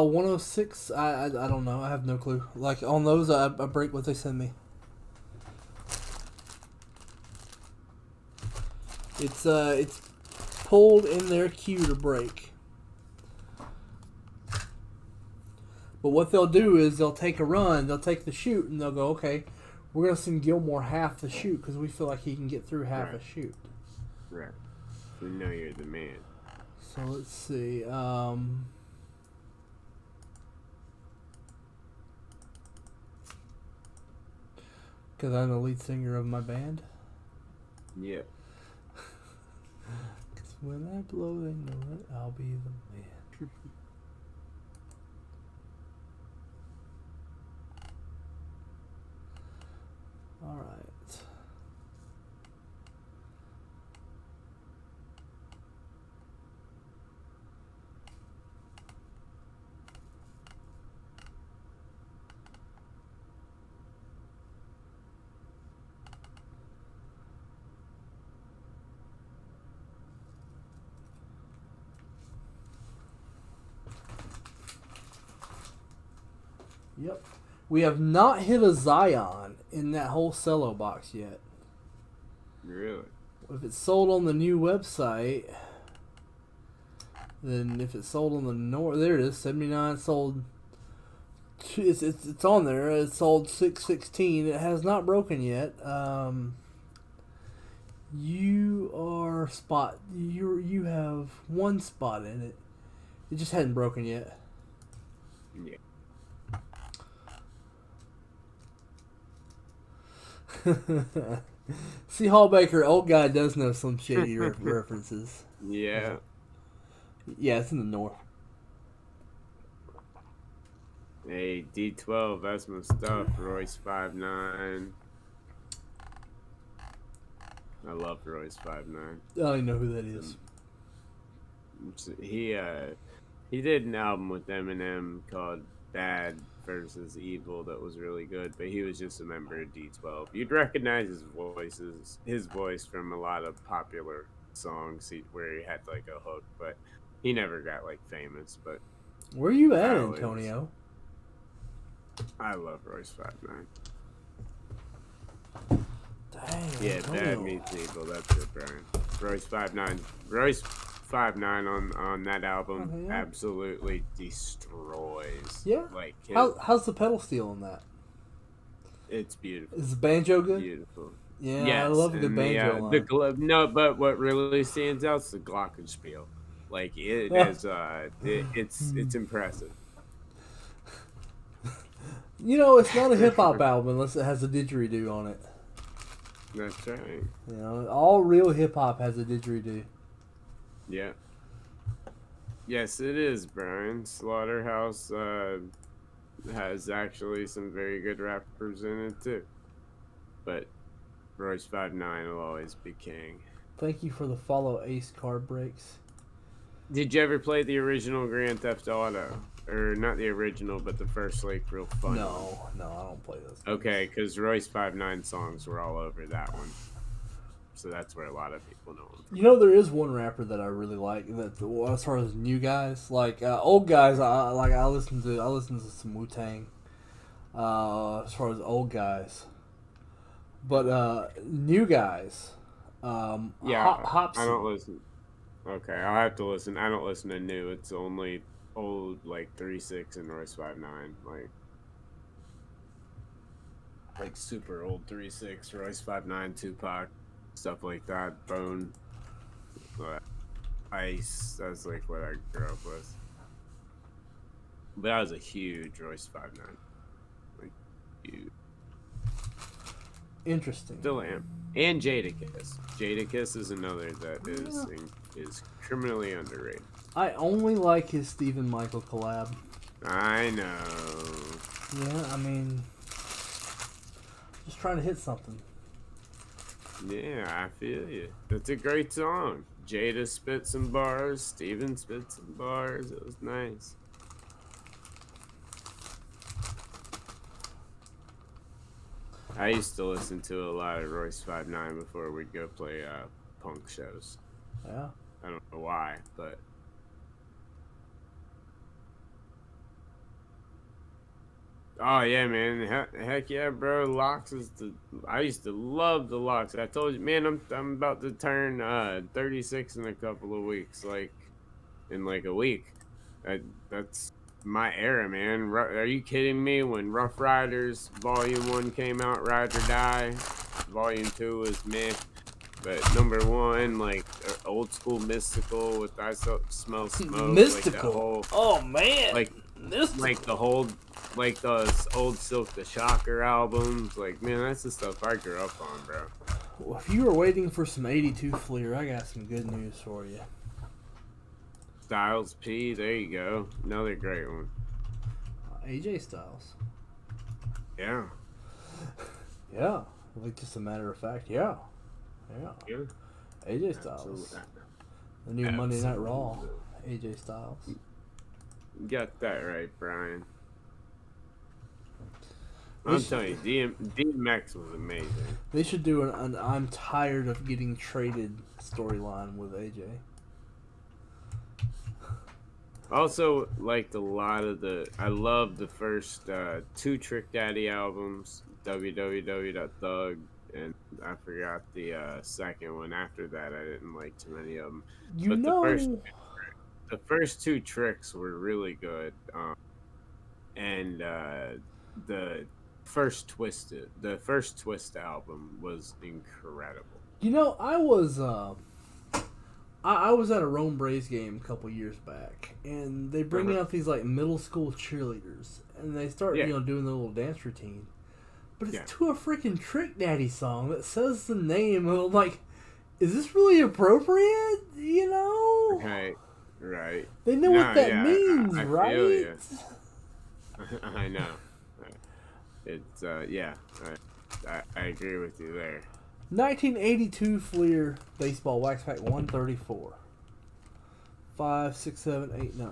106. I don't know. I have no clue. Like on those, I break what they send me. It's pulled in their queue to break. But what they'll do is they'll take a run, they'll take the shoot, and they'll go, okay, we're gonna send Gilmore half the shoot because we feel like he can get through half a shoot. Right. We know you're the man. So let's see. Because I'm the lead singer of my band. Yeah. Because when I blow, they know that I'll be the man. All right. Yep. We have not hit a Zion in that whole cello box yet. Really? If it's sold on the new website, then if it's sold on the north, there it is, 79 sold. It's on there. It's sold 616. It has not broken yet. You are spot. You have one spot in it. It just hadn't broken yet. Yeah. See, Hall Baker, old guy does know some shady references. Yeah. Yeah, it's in the north. Hey, D12, that's my stuff. Royce 5'9". I love Royce 5'9". I don't even know who that is. He did an album with Eminem called Bad versus Evil that was really good, but he was just a member of D12. You'd recognize his voice from a lot of popular songs where he had like a hook, but he never got like famous. But where are you at, Antonio? I love Royce 5'9". Dang. Yeah, Antonio. Bad meets Evil. That's it, Brian. Royce 5'9". Royce 5'9" on that album absolutely destroys. Yeah. Like how's the pedal steel in that? It's beautiful. Is the banjo good? Beautiful. Yeah, yes, I love a good banjo line. No, but what really stands out is the glockenspiel. Like it is, it's impressive. You know, it's not a hip hop album unless it has a didgeridoo on it. That's right. You know, all real hip hop has a didgeridoo. Yeah. Yes, it is, Brian. Slaughterhouse has actually some very good rappers in it too. But Royce 5'9" will always be king. Thank you for the follow, Ace Card Breaks. Did you ever play the original Grand Theft Auto? Or not the original, but the first like real fun No, I don't play those. Okay, because Royce 5'9" songs were all over that one. So that's where a lot of people know him from. You know, there is one rapper that I really like. That as far as new guys, like old guys, I listen to some Wu-Tang. As far as old guys, but new guys, Hopsin. I don't listen. Okay, I'll have to listen. I don't listen to new. It's only old, like 3-6 and Royce 5'9", like super old 3-6, Royce 5'9", Tupac, stuff like that. Bone. Ice. That's like what I grew up with. But I was a huge Royce 5'9". Like, huge. Interesting. Still am. And Jadakiss. Jadakiss is another that is criminally underrated. I only like his Stephen Michael collab. I know. Yeah, I mean, just trying to hit something. Yeah, I feel you. That's a great song. Jada spit some bars. Steven spit some bars. It was nice. I used to listen to a lot of Royce 5'9" before we'd go play punk shows. Yeah. I don't know why, but oh yeah, man. Heck yeah, bro. Locks is the. I used to love the Locks. I told you, man. I'm about to turn 36 in a couple of weeks, like in like a week. That's my era, man. Are you kidding me? When Rough Riders Volume 1 came out, Ride or Die. Volume 2 was meh. But number 1, like old school Mystical with I Smell Smoke. Mystical. Like that whole, oh man. like Mystical. like the whole, like those old Silk the Shocker albums. Like, man, that's the stuff I grew up on, bro. Well, if you were waiting for some 82 Fleer, I got some good news for you. Styles P, there you go. Another great one. AJ Styles. Yeah. Yeah. Like, just a matter of fact, yeah. Yeah. AJ Styles. Absolutely. The new Monday Night Raw. AJ Styles. You got that right, Brian. I'm telling you, DMX was amazing. They should do an I'm tired of getting traded storyline with AJ. Also, liked a lot of I love the first 2 Trick Daddy albums, www.thug, and I forgot the second one. After that, I didn't like too many of them. But the first 2 Tricks were really good. And the first Twist album was incredible. You know, I was I was at a Rome Braves game a couple years back, and they bring out these like middle school cheerleaders, and they start doing the little dance routine, but it's to a freaking Trick Daddy song that says the name. And I'm like, is this really appropriate? You know? Right. They know what that means, I right? Feel you. I know. It's I agree with you there. 1982 Fleer Baseball Wax Pack 134. 5, 6, 7, 8, 9.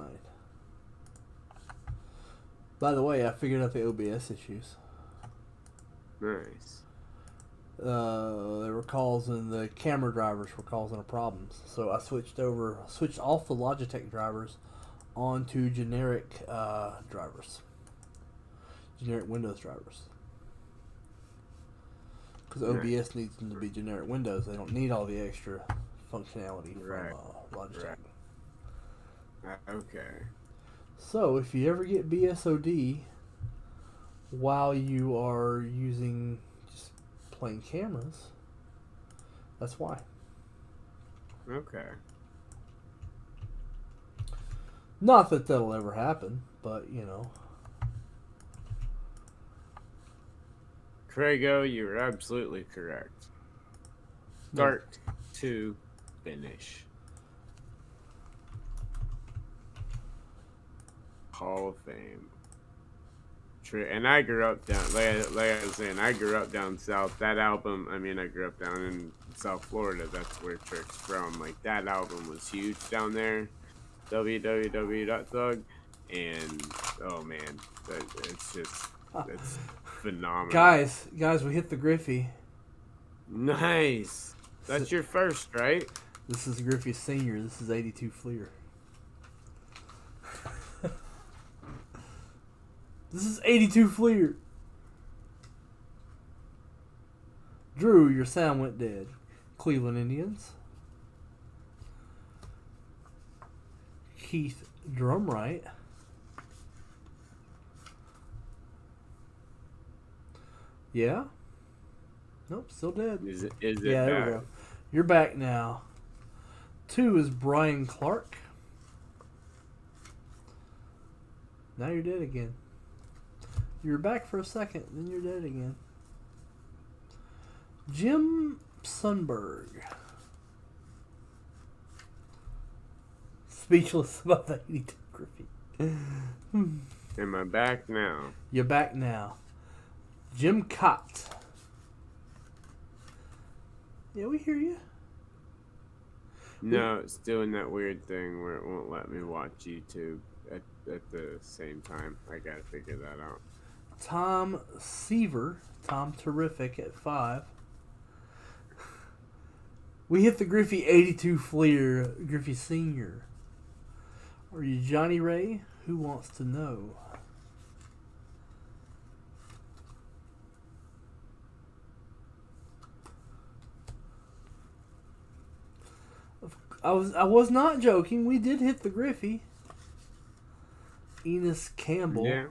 By the way, I figured out the OBS issues. Nice. There were calls and the camera drivers were causing problems. So I switched off the Logitech drivers onto generic drivers. Generic Windows drivers. Because OBS needs them to be generic Windows. They don't need all the extra functionality from Logitech. Okay. So if you ever get BSOD while you are using just plain cameras, that's why. Okay. Not that that'll ever happen, but you know. Craigo, you're absolutely correct. Start to finish. Hall of Fame. And I grew up down, like I was saying, I grew up down south. That album, I mean, I grew up down in South Florida. That's where Trick's from. Like, that album was huge down there. www.thug. And, oh man, it's just, it's phenomenal. Guys, we hit the Griffey. Nice. That's your first, right? This is Griffey Senior. This is 82 Fleer. This is 82 Fleer. Drew, your sound went dead. Cleveland Indians. Keith Drumright. Yeah? Nope, still dead. Is it yeah, there back? we go. You're back now. 2 is Brian Clark. Now you're dead again. You're back for a second, then you're dead again. Jim Sundberg. Speechless about the 82 Griffey. Am I back now? You're back now. Jim Cott. Yeah, we hear you. No, it's doing that weird thing where it won't let me watch YouTube at the same time. I gotta figure that out. Tom Seaver. Tom Terrific at 5. We hit the Griffey 82 Fleer. Griffey Sr. Are you Johnny Ray? Who wants to know? I was not joking. We did hit the Griffey. Enos Campbell. Yeah.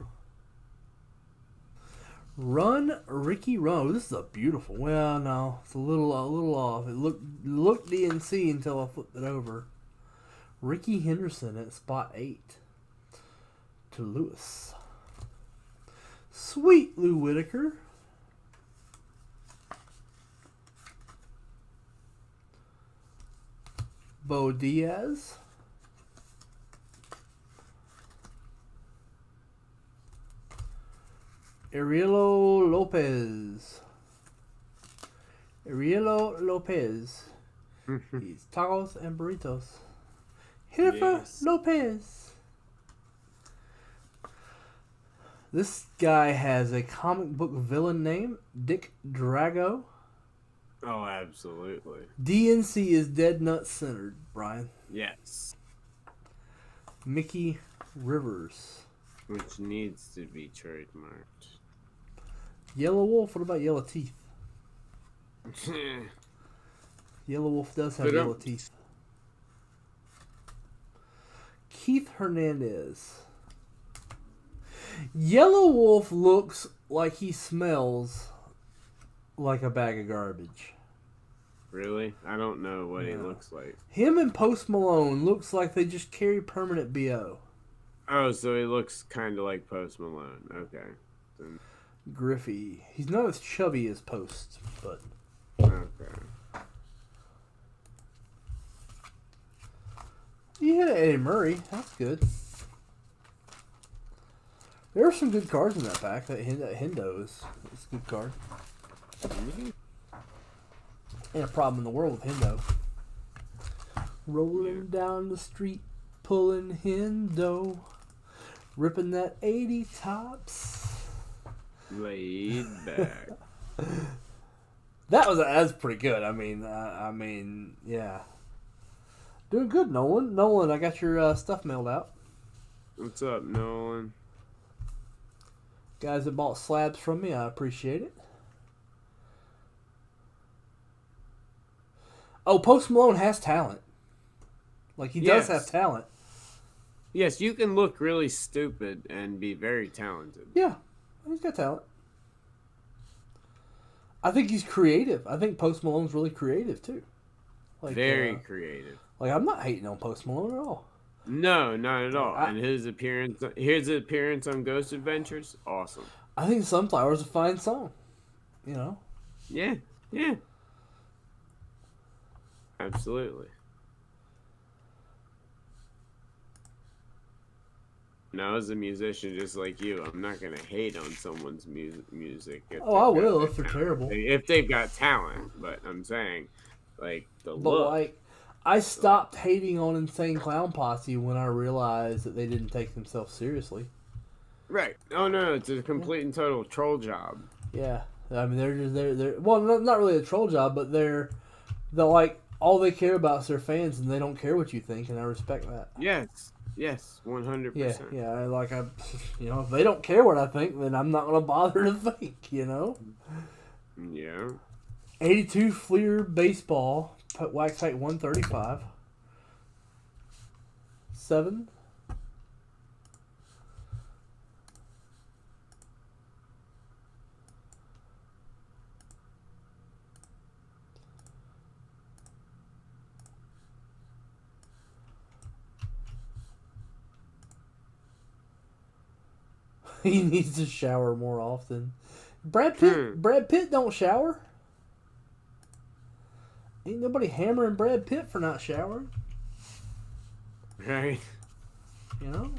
Run, Ricky Run. Oh, this is a beautiful. Well, no, it's a little off. It looked DNC until I flipped it over. Ricky Henderson at spot 8 to Lewis. Sweet Lou Whitaker. Bo Diaz. Arielo Lopez. He's tacos and burritos. Jennifer Lopez. This guy has a comic book villain name, Dick Drago. Oh, absolutely. DNC is dead nut centered, Brian. Yes. Mickey Rivers. Which needs to be trademarked. Yellow Wolf, what about Yellow Teeth? Yellow Wolf does have yellow teeth. Keith Hernandez. Yellow Wolf looks like he smells like a bag of garbage. Really? I don't know what he looks like. Him and Post Malone looks like they just carry permanent BO. Oh, so he looks kind of like Post Malone. Okay. Then... Griffey. He's not as chubby as Post, but... Okay. You hit Eddie Murray. That's good. There are some good cards in that pack. That Hendo is a good card. Ain't a problem in the world with Hendo. Rolling down the street, pulling Hendo, ripping that 80 tops. Laid back. That's pretty good. I mean, yeah. Doing good, Nolan. Nolan, I got your stuff mailed out. What's up, Nolan? Guys that bought slabs from me, I appreciate it. Oh, Post Malone has talent. Like, he does have talent. Yes, you can look really stupid and be very talented. Yeah, he's got talent. I think he's creative. I think Post Malone's really creative, too. Like, very creative. Like, I'm not hating on Post Malone at all. No, not at all. And his appearance on Ghost Adventures, awesome. I think Sunflower's a fine song. You know? Yeah. Absolutely. Now, as a musician just like you, I'm not going to hate on someone's music. I will if they're terrible. If they've got talent, but I'm saying, like, I stopped hating on Insane Clown Posse when I realized that they didn't take themselves seriously. Right. Oh, no, it's a complete and total troll job. Yeah. I mean, they're well, not really a troll job, but they're like, all they care about is their fans, and they don't care what you think, and I respect that. Yes, 100%. Yeah, if they don't care what I think, then I'm not going to bother to think, you know? Yeah. 82 Fleer Baseball, wax height 135. 7. He needs to shower more often. Brad Pitt don't shower. Ain't nobody hammering Brad Pitt for not showering. Right. You know?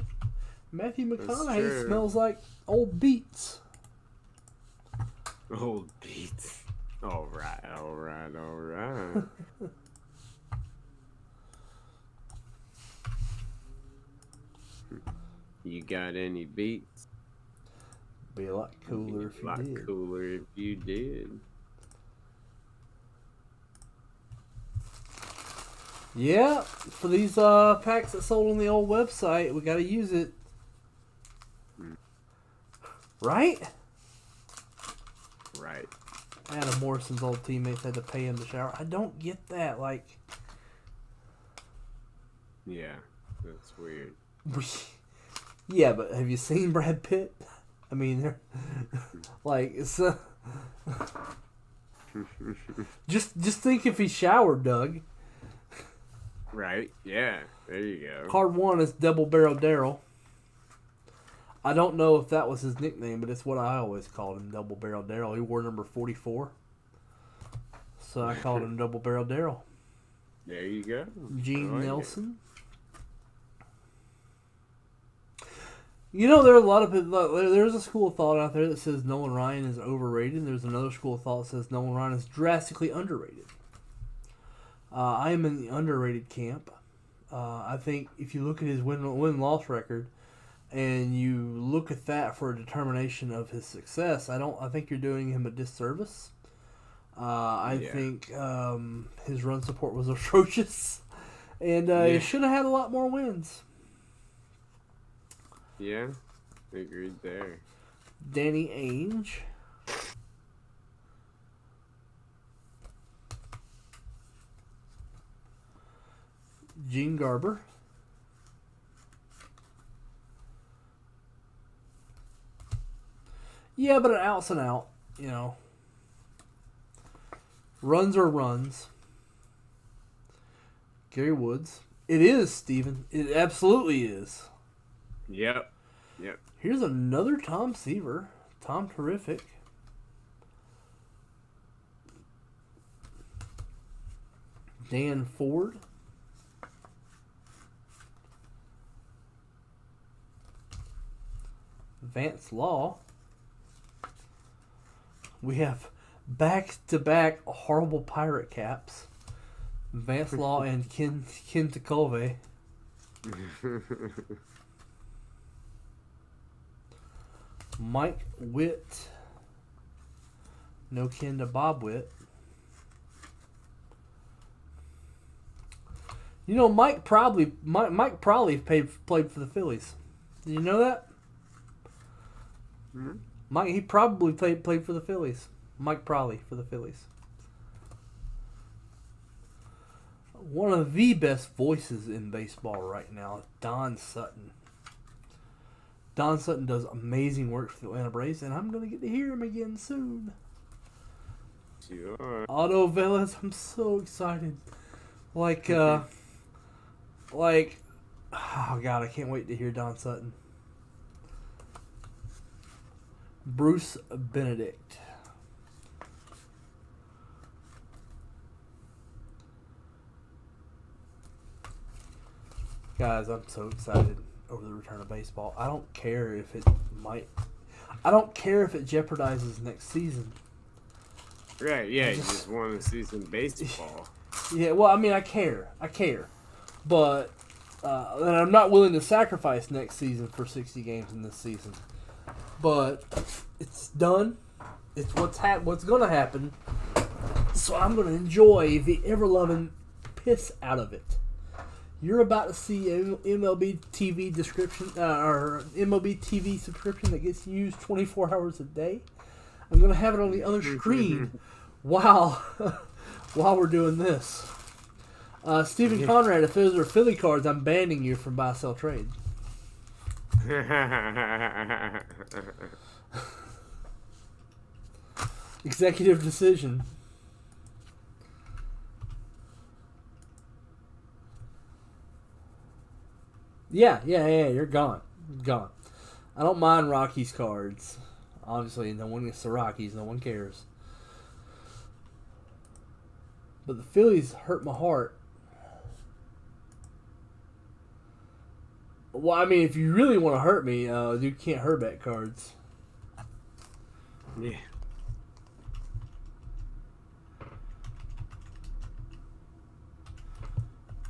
Matthew McConaughey smells like old beets. Old beets. Alright. You got any beets? Be a lot cooler if you did. Cooler if you did. Yeah, for these packs that sold on the old website, we gotta use it. Right? Right. Adam Morrison's old teammates had to pay him to shower. I don't get that. Like, yeah, that's weird. Yeah, but have you seen Brad Pitt? I mean, like, it's just think if he showered, Doug. Right. Yeah. There you go. Card 1 is Double Barrel Daryl. I don't know if that was his nickname, but it's what I always called him, Double Barrel Daryl. He wore number 44. So I called him Double Barrel Daryl. There you go. Gene Nelson. You know, there are a lot of people. There's a school of thought out there that says Nolan Ryan is overrated. There's another school of thought that says Nolan Ryan is drastically underrated. I am in the underrated camp. I think if you look at his win-loss record and you look at that for a determination of his success, I think you're doing him a disservice. I think his run support was atrocious, and he should have had a lot more wins. Yeah, agreed there. Danny Ainge. Gene Garber. Yeah, but an out's an out, you know. Runs are runs. Gary Woods. It is, Steven. It absolutely is. Yep. Here's another Tom Seaver. Tom Terrific. Dan Ford. Vance Law. We have back-to-back horrible Pirate caps. Vance Law and Ken Takove. Mike Witt. No kin to Bob Witt. You know, Mike Probley played for the Phillies. Did you know that? Mm-hmm. He probably played for the Phillies. Mike Probley for the Phillies. One of the best voices in baseball right now, Don Sutton. Don Sutton does amazing work for the Atlanta Braves, and I'm going to get to hear him again soon. Sure. Otto Velez, I'm so excited. Oh God, I can't wait to hear Don Sutton. Bruce Benedict. Guys, I'm so excited over the return of baseball. I don't care if it jeopardizes next season. Right, yeah, you just want to see some baseball. Yeah, well, I mean, I care. But and I'm not willing to sacrifice next season for 60 games in this season. But it's done. It's what's going to happen. So I'm going to enjoy the ever-loving piss out of it. You're about to see an MLB TV MLB TV subscription that gets used 24 hours a day. I'm going to have it on the other screen while we're doing this. Stephen Conrad, if those are Philly cards, I'm banning you from buy, sell, trade. Executive decision. Yeah, you're gone. I don't mind Rockies cards. Obviously, no one gets the Rockies. No one cares. But the Phillies hurt my heart. Well, I mean, if you really want to hurt me, you can't Herbeck cards. Yeah.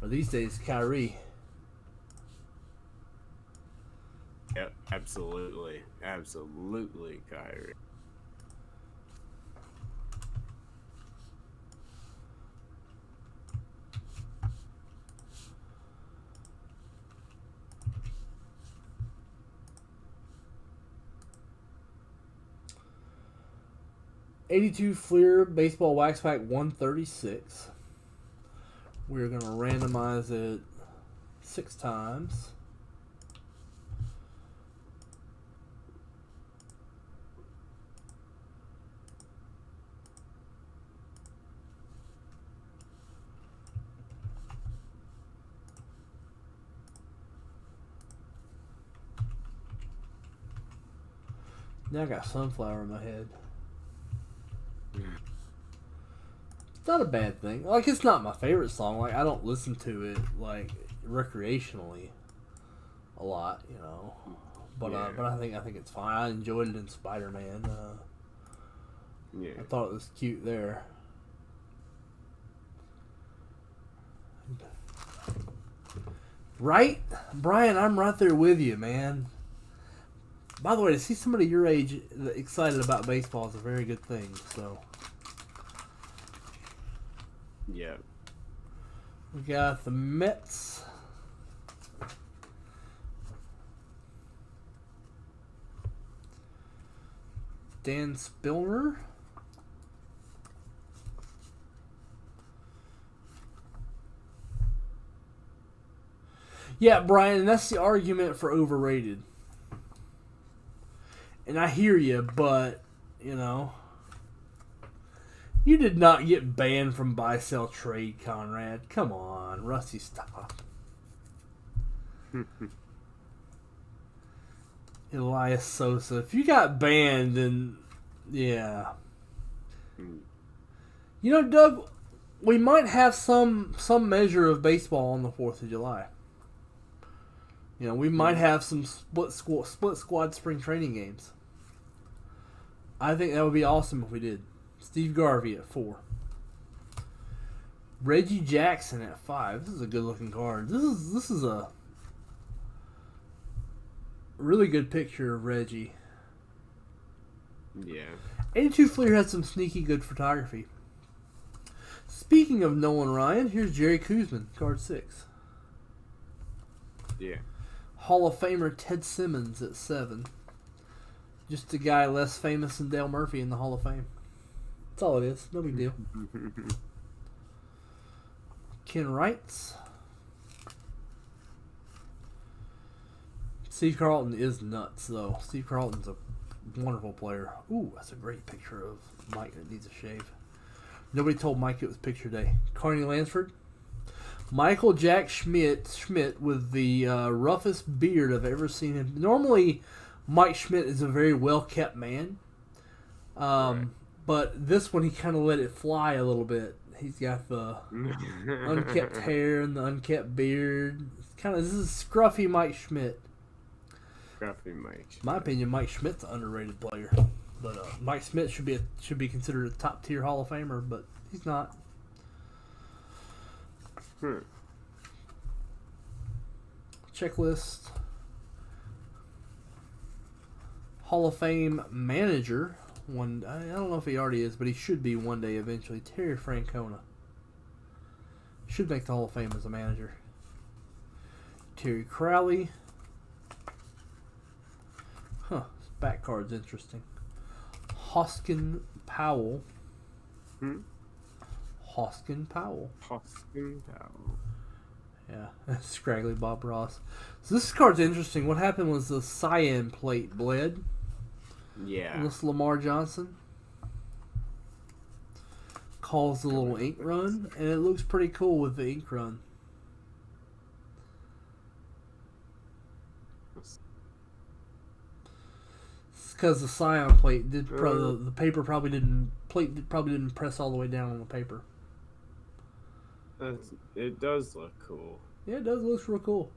Or these days, Kyrie. Yep, absolutely. Absolutely, Kyrie. '82 Fleer Baseball Wax Pack 136. We're going to randomize it 6 times. Now I got sunflower in my head. It's not a bad thing. Like, it's not my favorite song. Like, I don't listen to it like recreationally a lot, you know. But but I think it's fine. I enjoyed it in Spider-Man. Yeah. I thought it was cute there. Right, Brian? I'm right there with you, man. By the way, to see somebody your age excited about baseball is a very good thing. So. Yeah. We got the Mets. Dan Spillner. Yeah, Brian, that's the argument for overrated. And I hear you, but, you know, you did not get banned from buy-sell trade, Conrad. Come on, Rusty, stop. Elias Sosa. If you got banned, then, yeah. You know, Doug, we might have some measure of baseball on the 4th of July. You know, we might have some split squad spring training games. I think that would be awesome if we did. Steve Garvey at 4. Reggie Jackson at 5. This is a good looking card. This is a really good picture of Reggie. Yeah. 82 Fleer had some sneaky good photography. Speaking of Nolan Ryan, here's Jerry Koosman, card 6. Yeah. Hall of Famer Ted Simmons at 7. Just a guy less famous than Dale Murphy in the Hall of Fame. That's all it is. No big deal. Ken Wrights. Steve Carlton is nuts, though. Steve Carlton's a wonderful player. Ooh, that's a great picture of Mike that needs a shave. Nobody told Mike it was picture day. Carney Lansford. Michael Jack Schmidt with the roughest beard I've ever seen him. Normally, Mike Schmidt is a very well-kept man. Right. But this one, he kind of let it fly a little bit. He's got the unkept hair and the unkept beard. This is scruffy Mike Schmidt. Scruffy Mike Schmidt. In my opinion, Mike Schmidt's an underrated player. But Mike Schmidt should be considered a top-tier Hall of Famer, but he's not. Checklist. Hall of Fame manager. I don't know if he already is, but he should be one day eventually. Terry Francona. Should make the Hall of Fame as a manager. Terry Crowley. Huh. This back card's interesting. Hoskin Powell. Hoskin Powell. Hoskin Powell. Yeah, scraggly Bob Ross. So this card's interesting. What happened was the cyan plate bled. Yeah. This Lamar Johnson caused a little ink run, and it looks pretty cool with the ink run. because the Scion plate did. The paper probably didn't. Plate probably didn't press all the way down on the paper. It does look cool. Yeah, it does look real cool.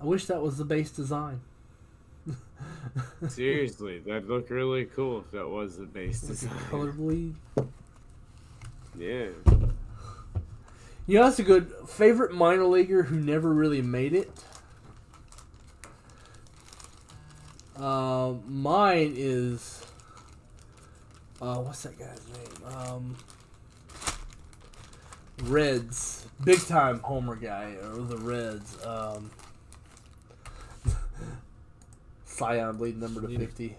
I wish that was the base design. Seriously, that'd look really cool if that was the base design. Color bleed. Yeah. You know, that's a good favorite minor leaguer who never really made it. Mine is what's that guy's name? Reds, big time homer guy, or the Reds. Scion bleed number to 50.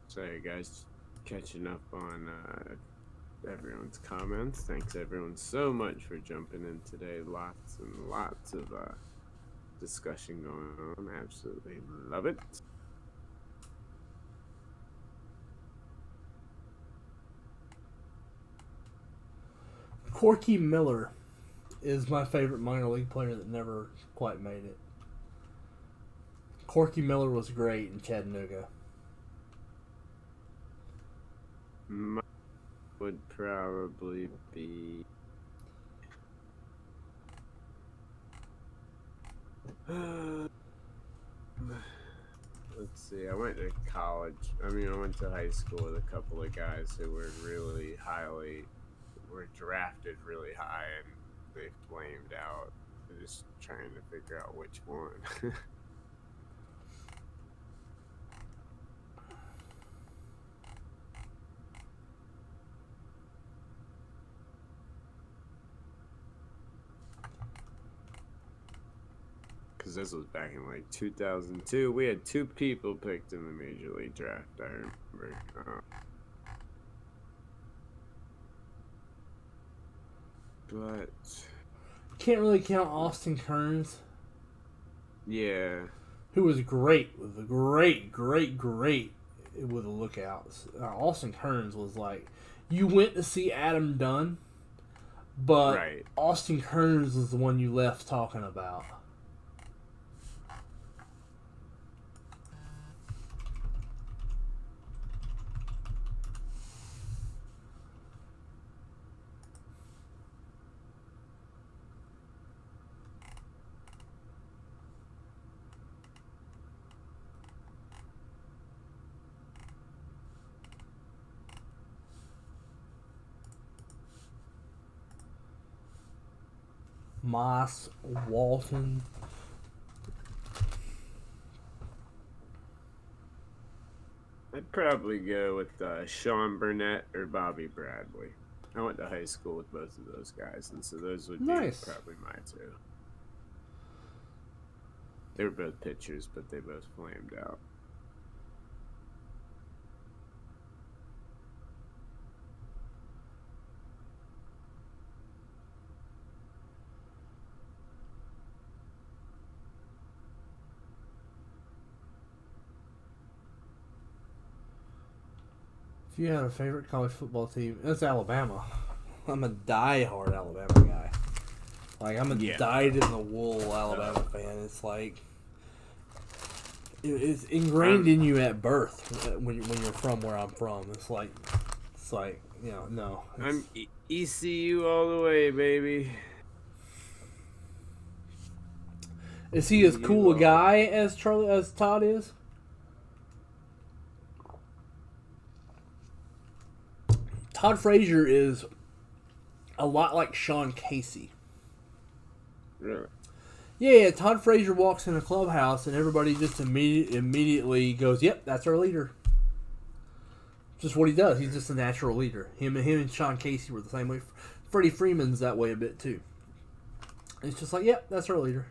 Sorry, guys, catching up on everyone's comments. Thanks, everyone, so much for jumping in today. Lots and lots of discussion going on. Absolutely love it. Corky Miller is my favorite minor league player that never quite made it. Corky Miller was great in Chattanooga. Mine would probably be let's see, I went to college. I went to high school with a couple of guys who were were drafted really high, and they flamed out. They're just trying to figure out which one. Because this was back in like 2002. We had 2 people picked in the Major League Draft, I remember. But can't really count Austin Kearns. Yeah. Who was great with the great with the lookouts. Austin Kearns was like, you went to see Adam Dunn, but right. Austin Kearns was the one you left talking about. Moss, Walton. I'd probably go with Sean Burnett or Bobby Bradley. I went to high school with both of those guys, and so those would be probably my 2. They were both pitchers, but they both flamed out. If you had a favorite college football team, it's Alabama. I'm a die-hard Alabama guy. Like, I'm a dyed-in-the-wool Alabama fan. It's like, it's ingrained in you at birth when you're from where I'm from. It's like no. I'm ECU all the way, baby. Is he as cool a guy as Todd is? Todd Frazier is a lot like Sean Casey. Really? Yeah, Todd Frazier walks in a clubhouse and everybody just immediately goes, "Yep, that's our leader." Just what he does. He's just a natural leader. Him and Sean Casey were the same way. Freddie Freeman's that way a bit too. It's just like, yep, that's our leader.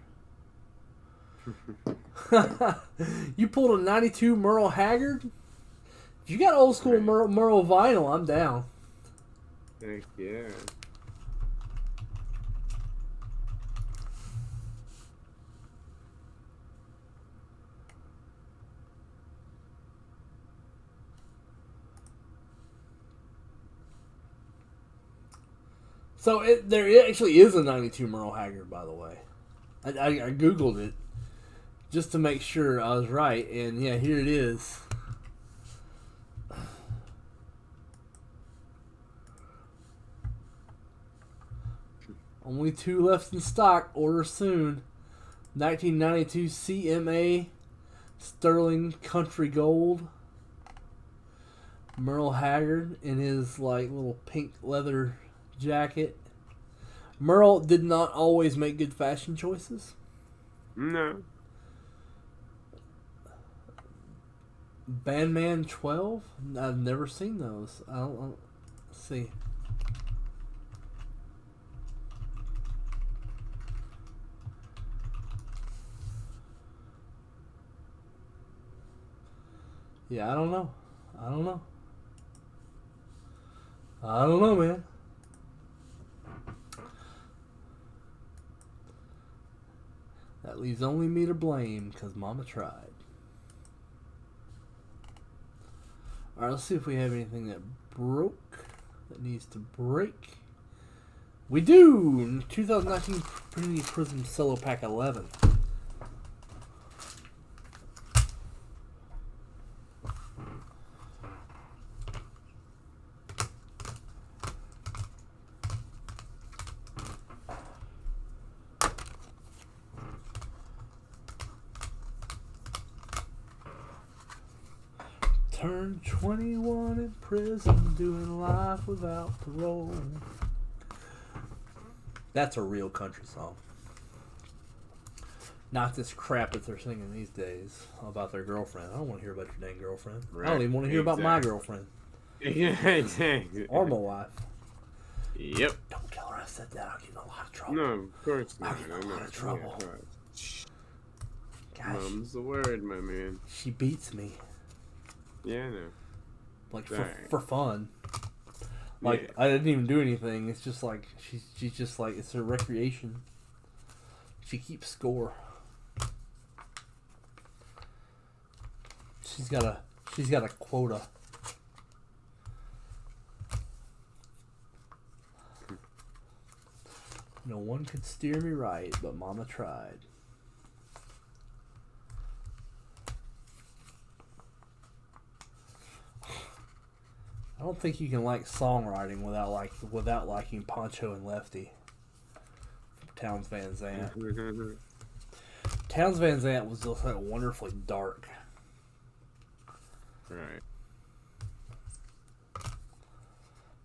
You pulled a 92 Merle Haggard? If you got old school Merle vinyl, I'm down. Heck yeah. So there actually is a 92 Merle Haggard, by the way. I Googled it just to make sure I was right, and yeah, here it is. Only 2 left in stock. Order soon. 1992 CMA Sterling Country Gold. Merle Haggard in his like little pink leather jacket. Merle did not always make good fashion choices. No. Bandman 12? I've never seen those. I don't see. Yeah, I don't know. I don't know, man. That leaves only me to blame because Mama tried. Alright, let's see if we have anything that broke, that needs to break. We do! 2019 Panini Prism Solo Pack 11. Turned 21 in prison, doing life without parole. That's a real country song. Not this crap that they're singing these days about their girlfriend. I don't want to hear about your dang girlfriend. Right. I don't even want to hear about my girlfriend. Yeah, exactly. Or my wife. Yep. Don't tell her I said that. I'll get in a lot of trouble. No, of course not. I'll get in a lot of trouble. Gosh. Mom's the word, my man. She beats me. Yeah, I know. Like for fun. Like yeah. I didn't even do anything. It's just like she's just like it's her recreation. She keeps score. She's got a quota. No one could steer me right, but Mama tried. I don't think you can like songwriting without liking Poncho and Lefty. Townes Van Zandt. Townes Van Zandt was just like wonderfully dark. Right.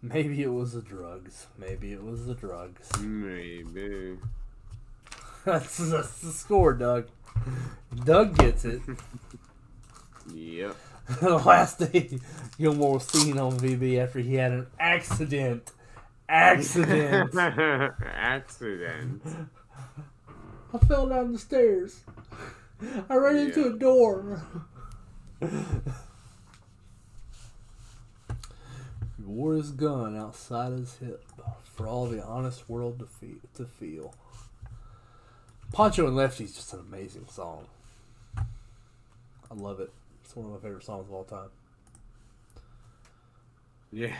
Maybe it was the drugs. Maybe. Maybe. That's the score, Doug. Doug gets it. Yep. The last day Gilmore was seen on VB after he had an accident. Accident. I fell down the stairs. I ran into a door. He wore his gun outside his hip for all the honest world to feel. Poncho and Lefty is just an amazing song. I love it. It's one of my favorite songs of all time. Yeah.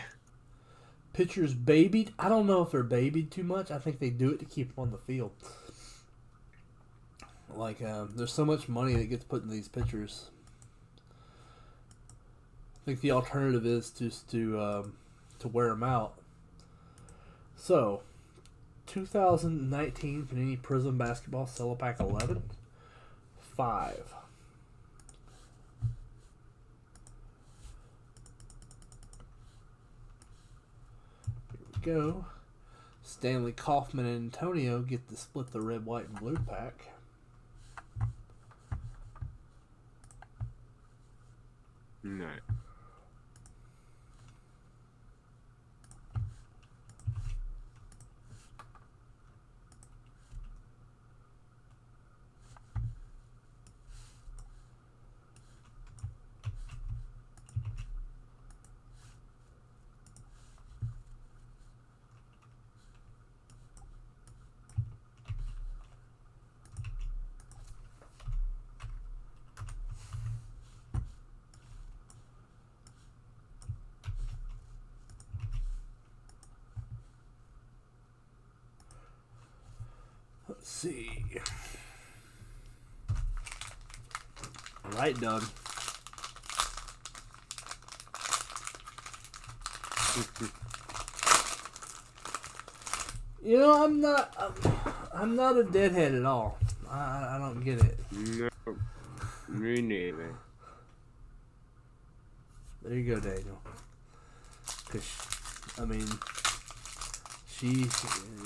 Pitchers babied. I don't know if they're babied too much. I think they do it to keep them on the field. Like, there's so much money that gets put in these pitchers. I think the alternative is just to wear them out. So, 2019 Panini Prism Basketball Cello Pack 11. 5. Go. Stanley Kaufman and Antonio get to split the red, white, and blue pack. No. Let's see. All right, Doug. You know, I'm not a deadhead at all. I don't get it. No, me neither. There you go, Daniel. Cause, I mean, she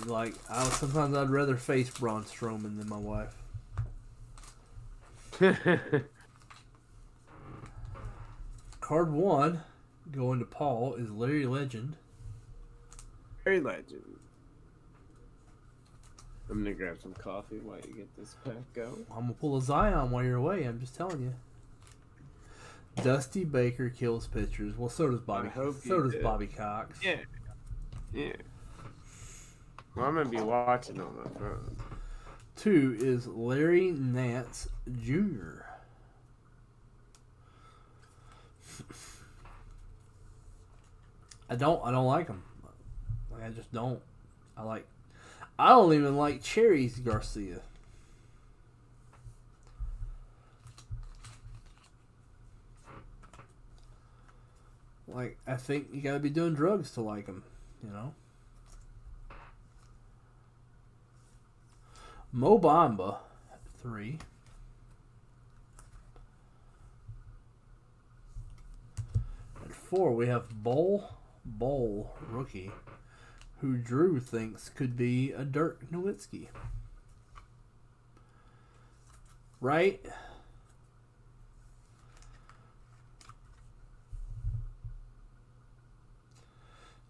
like sometimes I'd rather face Braun Strowman than my wife. Card 1, going to Paul, is Larry Legend. Larry Legend. I'm gonna grab some coffee while you get this pack going. I'm gonna pull a Zion while you're away. I'm just telling you. Dusty Baker kills pitchers. Well, so does Bobby. So does Bobby Cox. Yeah. Yeah. Well, I'm gonna be watching on my phone. 2 is Larry Nance Jr. I don't like him. Like, I just don't. I don't even like Cherries Garcia. Like, I think you gotta be doing drugs to like him, you know? Mo Bamba, 3. At 4, we have Bowl, rookie, who Drew thinks could be a Dirk Nowitzki. Right?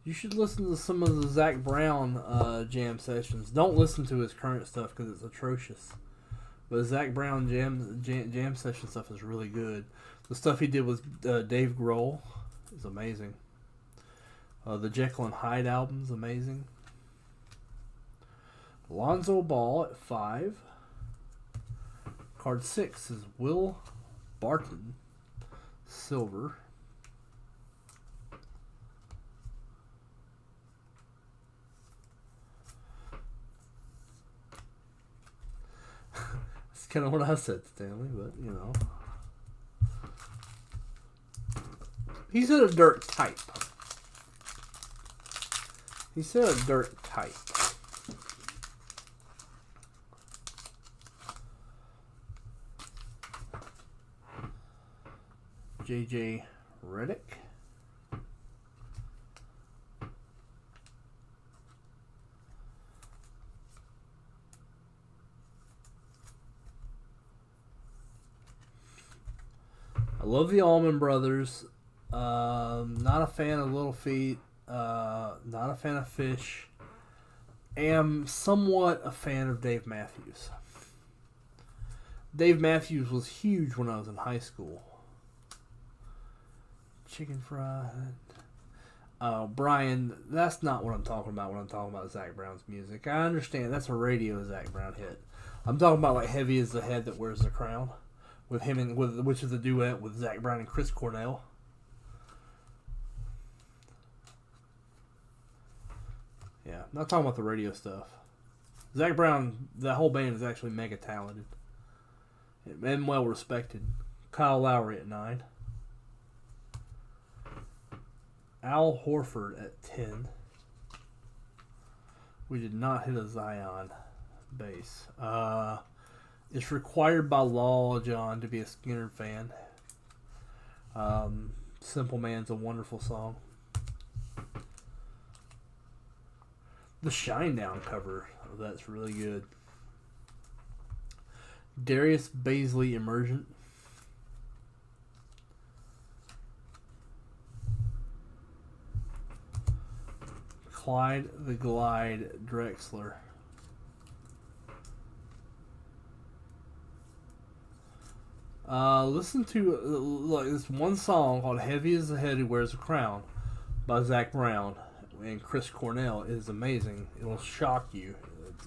You should listen to some of the Zach Brown jam sessions. Don't listen to his current stuff because it's atrocious. But Zach Brown jam session stuff is really good. The stuff he did with Dave Grohl is amazing. The Jekyll and Hyde album is amazing. Lonzo Ball at 5. Card 6 is Will Barton, silver. That's kind of what I said, Stanley, but you know. He's in a dirt type. He's in a dirt type. JJ Redick. I love the Allman Brothers. Not a fan of Little Feat. Not a fan of Fish. Am somewhat a fan of Dave Matthews. Dave Matthews was huge when I was in high school. Chicken fried. Brian, that's not what I'm talking about when I'm talking about Zach Brown's music. I understand that's a radio Zach Brown hit. I'm talking about like Heavy as the Head That Wears the Crown, with him and which is a duet with Zach Brown and Chris Cornell. Yeah, I'm not talking about the radio stuff. Zach Brown, that whole band is actually mega talented and well respected. Kyle Lowry at 9. Al Horford at 10. We did not hit a Zion base. It's required by law, John, to be a Skinner fan. Simple Man's a wonderful song. The Shinedown cover, that's really good. Darius Baisley Emergent. Clyde the Glide Drexler. Listen to like this one song called Heavy as the Head Who Wears a Crown by Zach Brown and Chris Cornell. It is amazing. It'll shock you.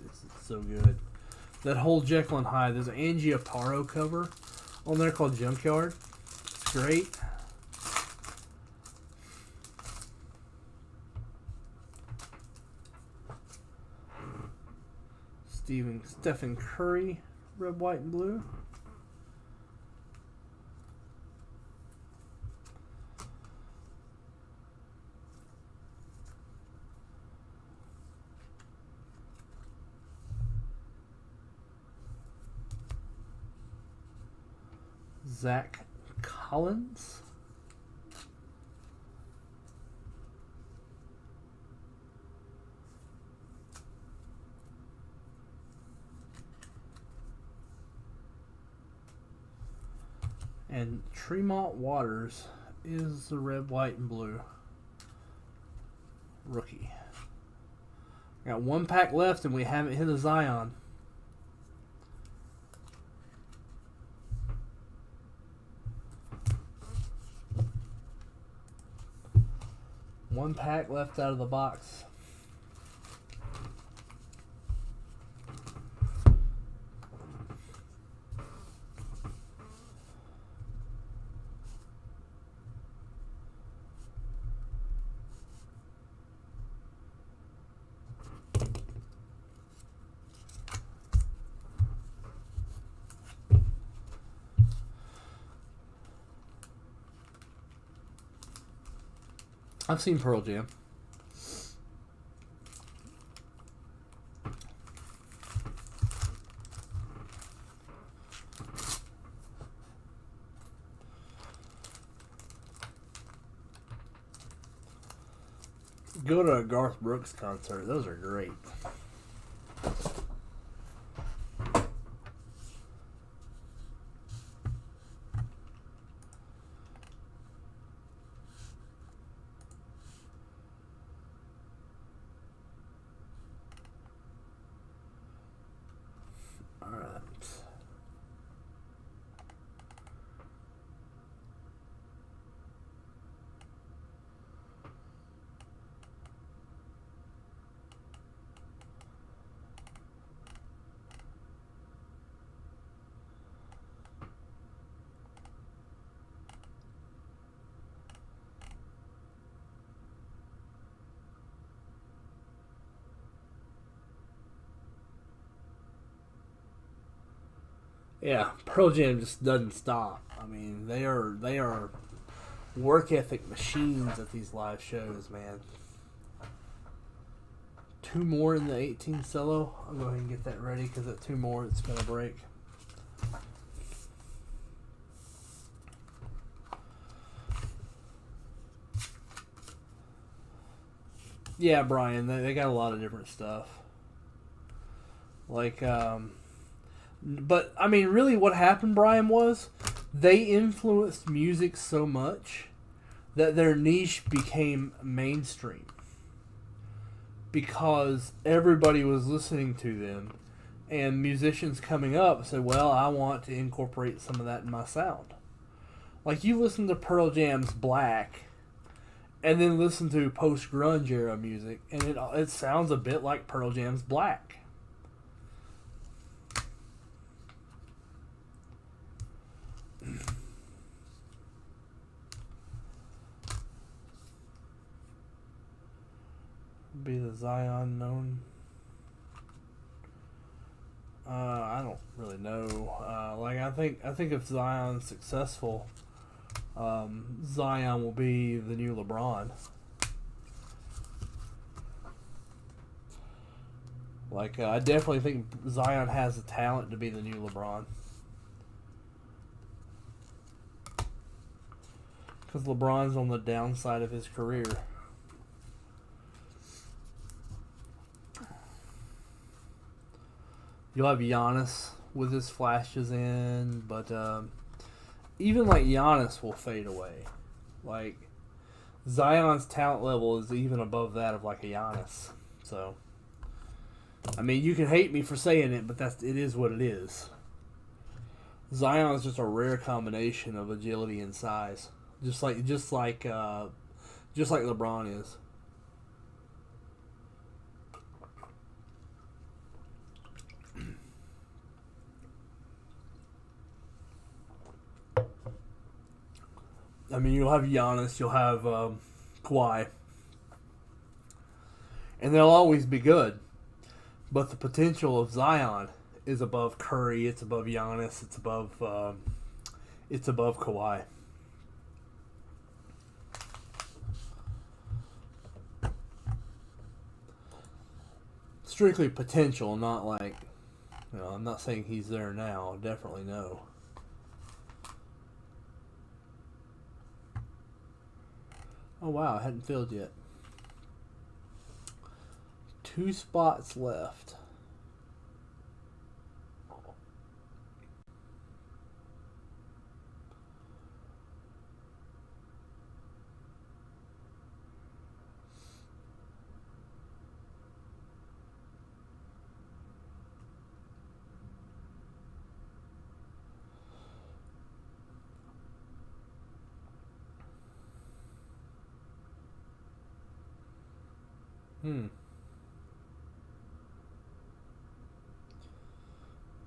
It's so good. That whole Jekyll and Hyde, there's an Angie Aparo cover on there called Junkyard. It's great. Stephen Curry, red, white, and blue. Zach Collins. And Tremont Waters is the red, white, and blue rookie. Got one pack left, and we haven't hit a Zion. One pack left out of the box. I've seen Pearl Jam. Go to a Garth Brooks concert. Those are great. Yeah, Pearl Jam just doesn't stop. I mean, they are work ethic machines at these live shows, man. Two more in the 18 cello. I'll go ahead and get that ready because at two more it's gonna break. Yeah, Brian, they got a lot of different stuff. Like, but, I mean, really what happened, Brian, was they influenced music so much that their niche became mainstream. Because everybody was listening to them. And musicians coming up said, well, I want to incorporate some of that in my sound. Like, you listen to Pearl Jam's Black, and then listen to post-grunge era music, and it sounds a bit like Pearl Jam's Black. Be the Zion known? I don't really know. Like I think if Zion's successful, Zion will be the new LeBron. Like I definitely think Zion has the talent to be the new LeBron. Because LeBron's on the downside of his career. You'll have Giannis with his flashes in, but even like Giannis will fade away. Like Zion's talent level is even above that of like a Giannis. So, I mean, you can hate me for saying it, but it is what it is. Zion is just a rare combination of agility and size, just like LeBron is. I mean, you'll have Giannis, you'll have Kawhi, and they'll always be good. But the potential of Zion is above Curry. It's above Giannis. It's above Kawhi. Strictly potential, not like, I'm not saying he's there now. Definitely no. Oh wow, I hadn't filled yet. 2 spots left.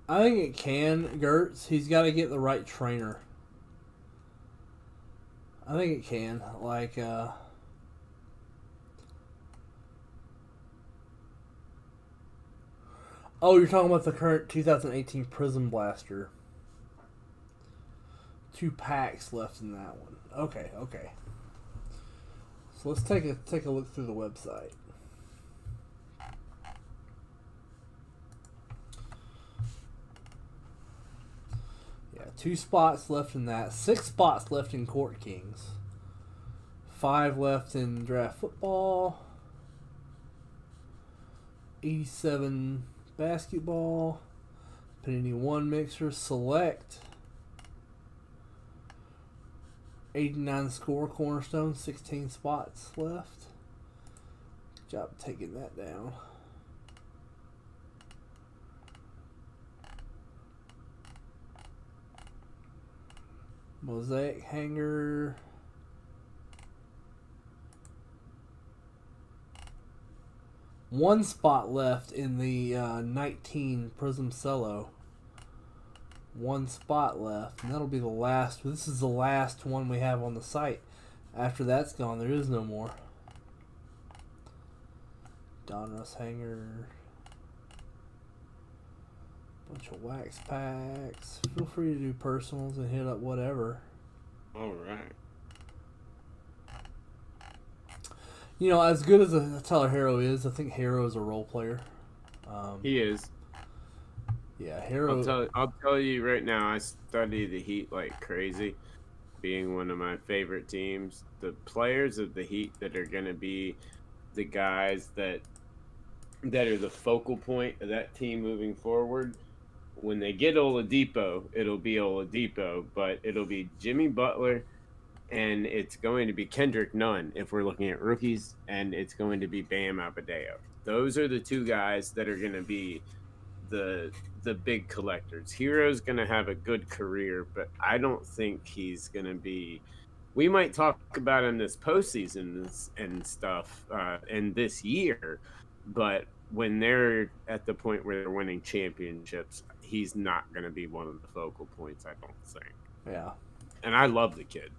I think it can, Gertz. He's got to get the right trainer. I think it can. Oh, you're talking about the current 2018 Prism Blaster. 2 packs left in that one. Okay. So let's take a look through the website. Yeah, 2 spots left in that. 6 spots left in Court Kings. 5 left in Draft Football. 87 Basketball. Panini 1 Mixer Select. 89 Score Cornerstone. 16 spots left. Good job taking that down. Mosaic Hanger. One spot left in the 19 Prism Cello. 1 spot left, and that'll be the last. This is the last one we have on the site. After that's gone, there is no more. Donruss Hanger. Bunch of wax packs. Feel free to do personals and hit up whatever. All right. As good as Tyler Hero is, I think Hero is a role player. He is. Yeah, Hero. I'll tell you right now, I study the Heat like crazy, being one of my favorite teams. The players of the Heat that are going to be the guys that are the focal point of that team moving forward. When they get Oladipo, it'll be Oladipo, but it'll be Jimmy Butler, and it's going to be Kendrick Nunn if we're looking at rookies, and it's going to be Bam Adebayo. Those are the 2 guys that are going to be the big collectors. Hero's going to have a good career, but I don't think he's going to be. We might talk about him this postseason and stuff, and this year, but when they're at the point where they're winning championships, he's not going to be one of the focal points, I don't think. Yeah. And I love the kid.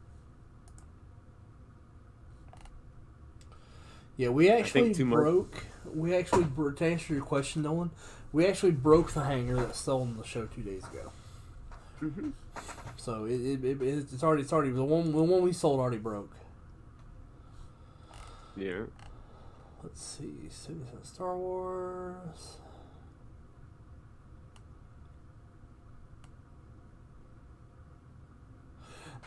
Yeah, we actually broke. To answer your question, Nolan, we actually broke the hanger that sold on the show 2 days ago. Mm-hmm. So it's already the one we sold already broke. Yeah. Let's see, Star Wars.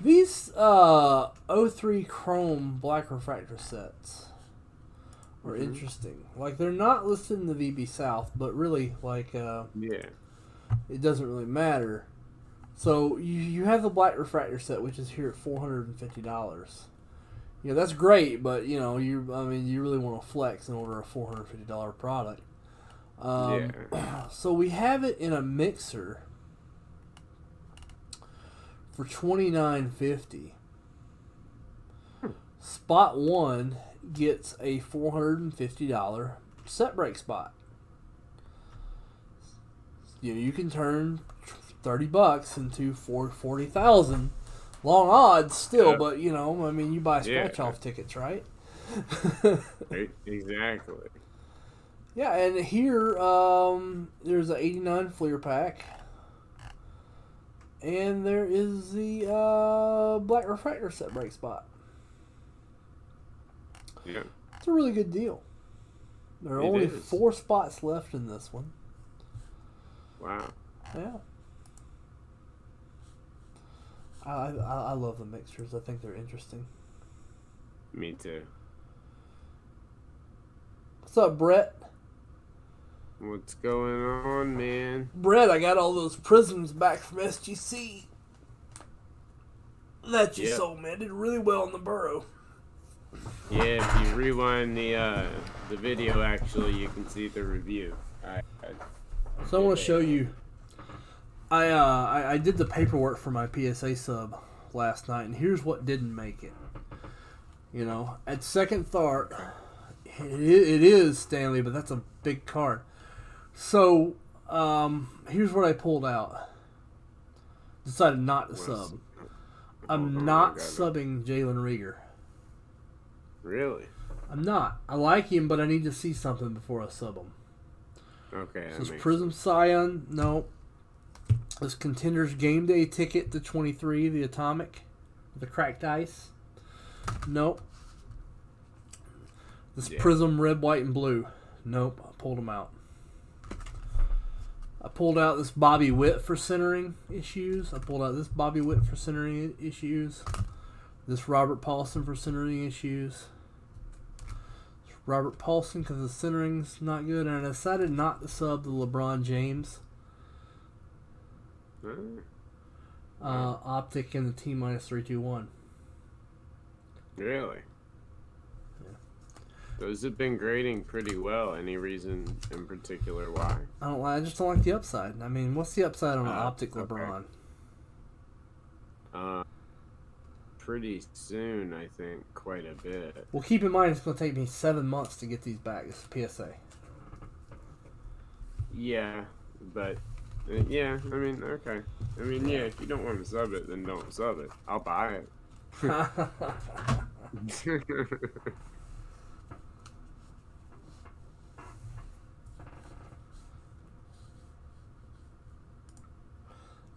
These 03 Chrome Black Refractor sets are interesting. Like, they're not listed in the VB South, but really, it doesn't really matter. So you have the Black Refractor set, which is here at $450. That's great, but you really want to flex and order a $450 product. So we have it in a mixer for $29.50. Spot 1 gets a $450 set break spot. You can turn $30 into $40,000. Long odds still, but you buy scratch off tickets, right? Exactly. Yeah, and here there's an 89 Fleer pack. And there is the Black Refractor set break spot. Yeah. It's a really good deal. There are only 4 spots left in this one. Wow. Yeah. I love the mixtures. I think they're interesting. Me too. What's up, Brett? What's going on, man? Brett, I got all those prisms back from SGC that you sold, man. Did really well in the burrow. Yeah, if you rewind the video, actually, you can see the review. So I want to show you. I did the paperwork for my PSA sub last night, and here's what didn't make it. You know, at second thought, it is Stanley, but that's a big card. So, here's what I pulled out. Decided not to sub. I'm not subbing Jalen Rieger. Really? I'm not. I like him, but I need to see something before I sub him. Okay. So this Prism Scion, no. This Contenders Game Day ticket to 23, the Atomic, the cracked ice. Nope. This Prism Red, White, and Blue. Nope. I pulled them out. I pulled out this Bobby Witt for centering issues. I pulled out this Bobby Witt for centering issues. This Robert Paulson for centering issues. Robert Paulson because the centering's not good. And I decided not to sub the LeBron James optic in the T-321. Really? Yeah. Those have been grading pretty well. Any reason in particular why? I just don't like the upside. I mean, what's the upside on an optic LeBron? Pretty soon, I think, quite a bit. Well, keep in mind it's going to take me 7 months to get these back. This is PSA. Yeah, but yeah, I mean, okay. I mean, yeah, if you don't want to sub it, then don't sub it. I'll buy it.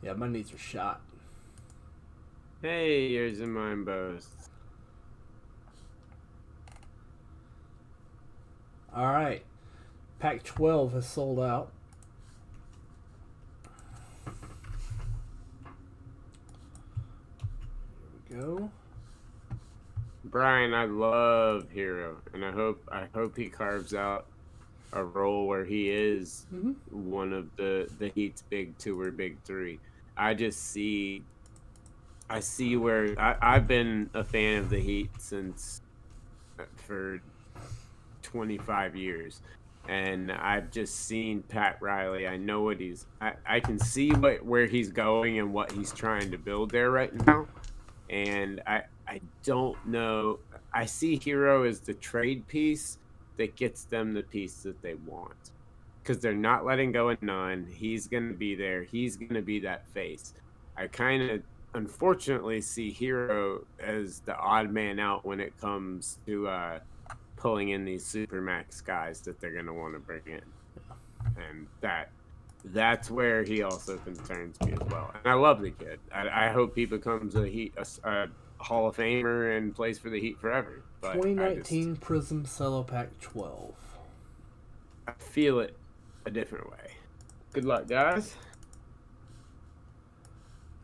Yeah, my needs are shot. Hey, yours and mine both. Alright. Pack 12 has sold out. Here we go. Brian, I love Hero, and I hope he carves out a role where he is one of the Heat's big 2 or big 3. I see where I've been a fan of the Heat for 25 years, and I've just seen Pat Riley. I know what I can see where he's going and what he's trying to build there right now, and I don't know. I see Hero as the trade piece that gets them the piece that they want, because they're not letting go of none. He's going to be there. He's going to be that face. I kind of unfortunately see Hero as the odd man out when it comes to pulling in these Supermax guys that they're going to want to bring in. And that's where he also concerns me as well. And I love the kid. I hope he becomes a Hall of Famer and plays for the Heat forever. But 2019 Prism Cello Pack 12. I feel it a different way. Good luck, guys.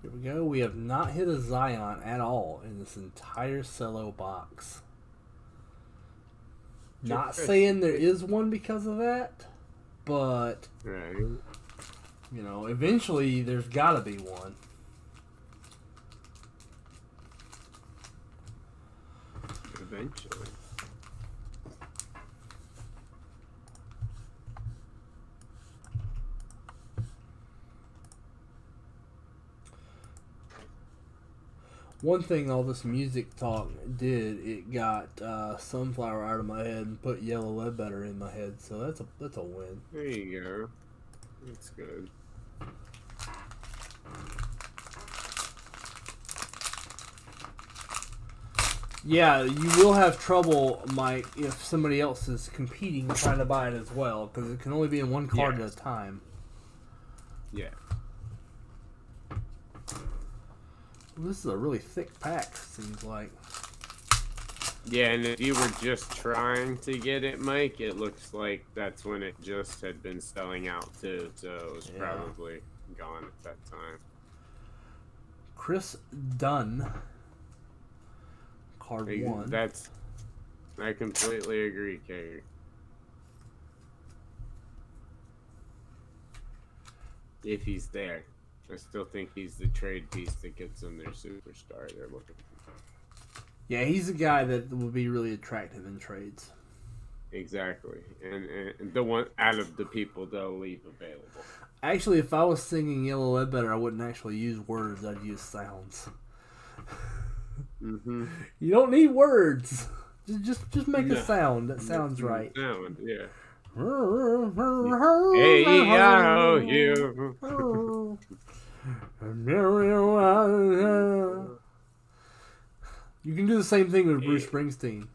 Here we go. We have not hit a Zion at all in this entire cello box. Not saying there is one because of that, but you know, eventually there's got to be one. Eventually. One thing all this music talk did, it got Sunflower out of my head and put Yellow Ledbetter in my head, so that's a win. There you go. That's good. Yeah, you will have trouble, Mike, if somebody else is competing trying to buy it as well, because it can only be in one card at a time. Yeah. This is a really thick pack, seems like. Yeah, and if you were just trying to get it, Mike, it looks like that's when it just had been selling out too, so it was probably gone at that time. Chris Dunn. Card 1. I completely agree, Katie. If he's there. I still think he's the trade piece that gets them their superstar they're looking for. Yeah, he's a guy that will be really attractive in trades. Exactly. And the one out of the people they'll leave available. Actually, if I was singing Yellow Ledbetter, I wouldn't actually use words. I'd use sounds. Mm-hmm. You don't need words. Just make a sound. That sounds right. Sound, yeah. Hey-yo-yo. You can do the same thing with Bruce Springsteen.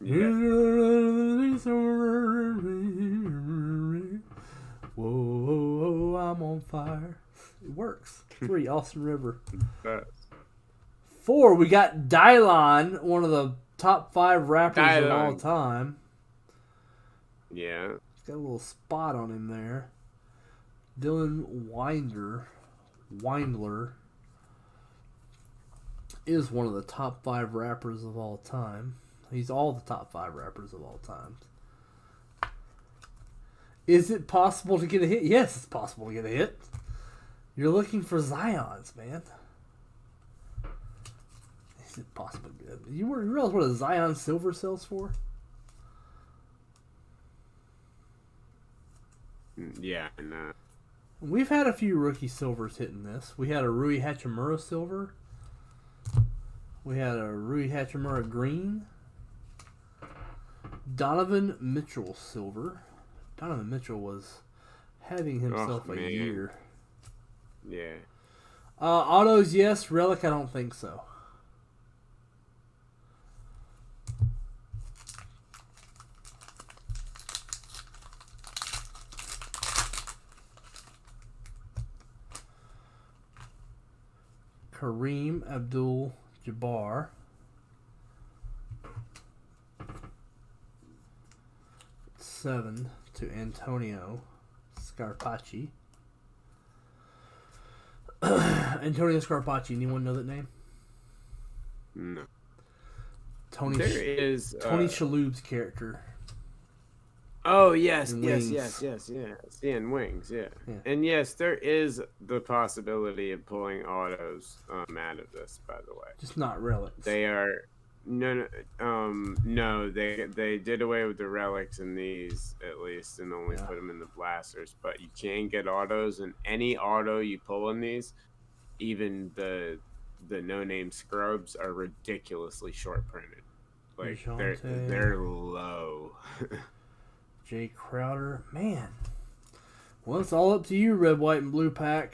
Yeah. Whoa, I'm on fire. It works. 3, Austin River. 4, we got Dylon, one of the top 5 rappers of all time. Yeah. He's got a little spot on him there. Dylan Windler is one of the top 5 rappers of all time. He's all the top 5 rappers of all time. Is it possible to get a hit? Yes, it's possible to get a hit. You're looking for Zions, man. Is it possible to get? You realize what a Zion silver sells for? Yeah, and We've had a few rookie silvers hitting this. We had a Rui Hachimura silver. We had a Rui Hachimura green. Donovan Mitchell silver. Donovan Mitchell was having himself a year. Yeah. Autos, yes. Relic, I don't think so. Kareem Abdul-Jabbar. Seven to Antonio Scarpacci. Antonio Scarpacci. Anyone know that name? No. Tony Shalhoub's character. Oh yes, In yes, Wings. yes. Yeah, in Wings, yeah. Yeah. And yes, there is the possibility of pulling autos out of this. By the way, Just not relics. they are no. They did away with the relics in these at least, and only put them in the blasters. But you can get autos, and any auto you pull in these, even the no-name scrubs are ridiculously short printed. Like they're low. Jay Crowder. Man. Well, it's all up to you, red, white, and blue pack.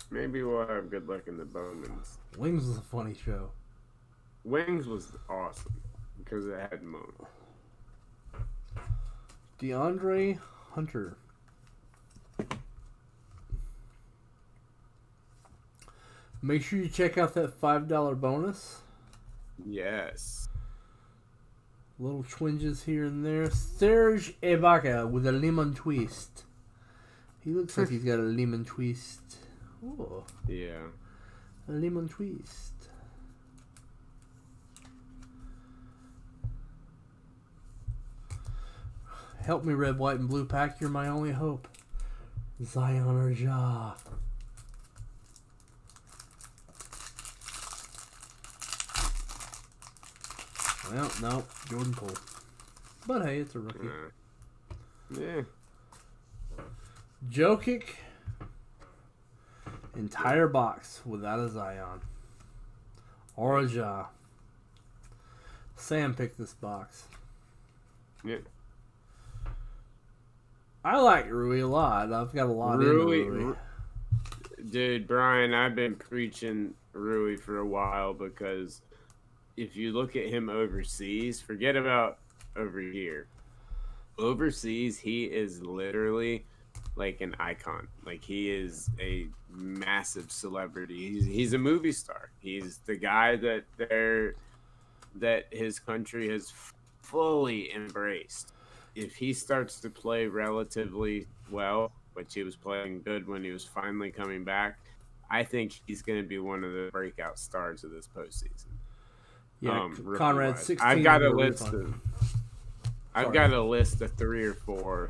Maybe we'll have good luck in the Bowmans. Wings was a funny show. Wings was awesome because it had Moan. DeAndre Hunter. Make sure you check out that $5 bonus. Yes. Little twinges here and there. Serge Ibaka with a lemon twist. He looks like he's got a lemon twist. Ooh, Yeah. a lemon twist. Help me, red, white, and blue pack. You're my only hope. Zion or Ja. Well, no, Jordan Poole. But hey, it's a rookie. Yeah. Jokic. Entire box without a Zion. Or a Ja. Sam picked this box. Yeah. I like Rui a lot. I've got a lot in Rui. Dude, Brian, I've been preaching Rui for a while because if you look at him overseas, forget about over here. Overseas, he is literally like an icon. Like he is a massive celebrity. He's a movie star. He's the guy that his country has fully embraced. If he starts to play relatively well, which he was playing good when he was finally coming back, I think he's going to be one of the breakout stars of this postseason. Yeah, Conrad, 16. I've got a list of 3 or 4.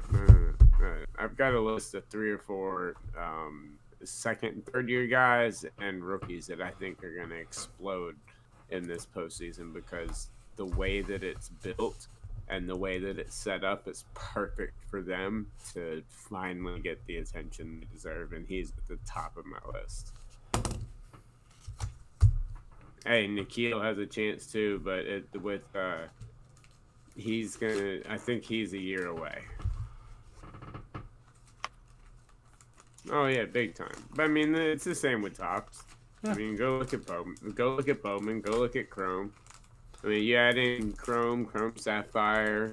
I've got a list of 3 or 4 second and third year guys and rookies that I think are going to explode in this postseason because the way that it's built and the way that it's set up is perfect for them to finally get the attention they deserve, and he's at the top of my list. Hey, Nikhil has a chance too, but I think he's a year away. Oh yeah, big time. But I mean, it's the same with Topps. Yeah. I mean, go look at Bowman. Go look at Chrome. I mean, you add in Chrome Sapphire,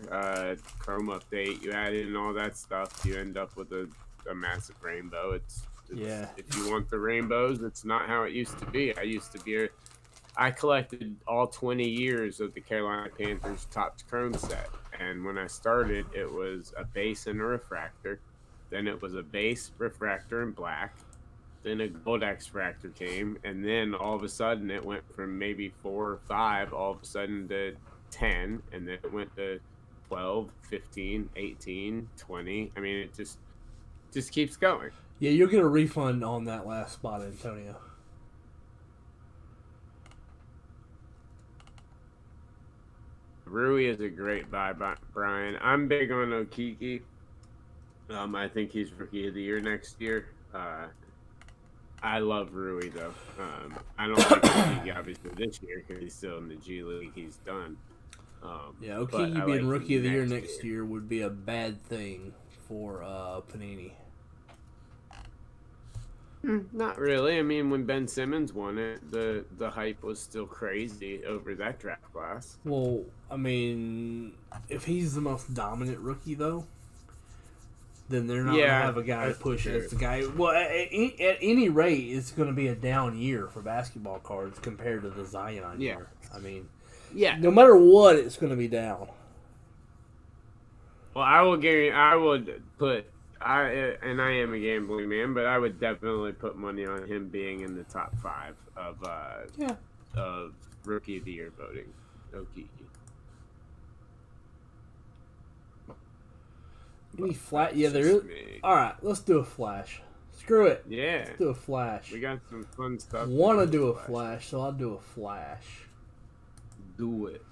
Chrome Update. You add in all that stuff, you end up with a massive rainbow. Yeah. If you want the rainbows, it's not how it used to be. I collected all 20 years of the Carolina Panthers Topps Chrome set, and when I started, it was a base and a refractor. Then it was a base, refractor, and black. Then a gold X-Fractor came, and then all of a sudden it went from maybe 4 or 5 all of a sudden to 10, and then it went to 12, 15, 18, 20. I mean, it just keeps going. Yeah, you'll get a refund on that last spot, Antonio. Rui is a great buy, Brian. I'm big on Okiki. I think he's Rookie of the Year next year. I love Rui, though. I don't like Okiki, obviously, this year because he's still in the G League. He's done. Yeah, Okiki being Rookie of the Year next year would be a bad thing for Panini. Not really. I mean, when Ben Simmons won it, the hype was still crazy over that draft class. Well, I mean, if he's the most dominant rookie, though, then they're not going to have a guy to push as the guy. Well, at any rate, it's going to be a down year for basketball cards compared to the Zion year. I mean, no matter what, it's going to be down. Well, I would put, and I am a gambling man, but I would definitely put money on him being in the top 5 of Rookie of the Year voting. Okiki. Any flat? Yeah, there is. All right, let's do a flash. Screw it. Yeah. Let's do a flash. We got some fun stuff. Want to do a flash, so I'll do a flash. Do it.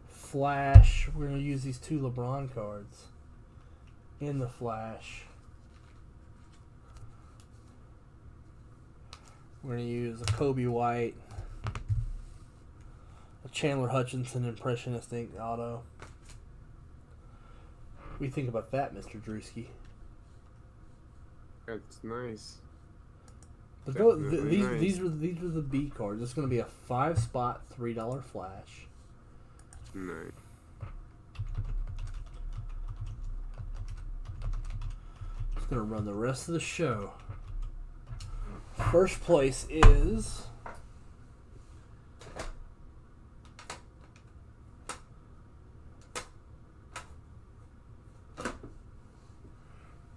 Flash. We're going to use these 2 LeBron cards in the flash. We're going to use a Kobe White, a Chandler Hutchinson Impressionist Ink auto. What do you think about that, Mr. Drewski? That's nice. But these were the B cards. It's going to be a 5-spot $3 flash. Nice. Just going to run the rest of the show. First place is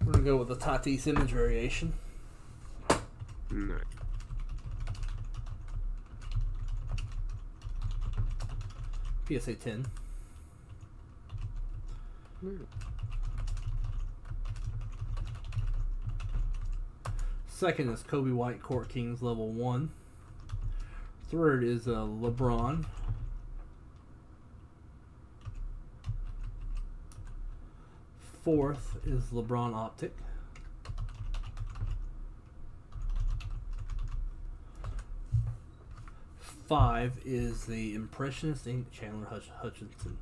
we're going to go with the Tatis image variation. Nice. PSA 10. Second is Kobe White Court Kings level 1. Third is LeBron. Fourth is LeBron Optic. Five is the Impressionist Ink Chandler Hutchinson.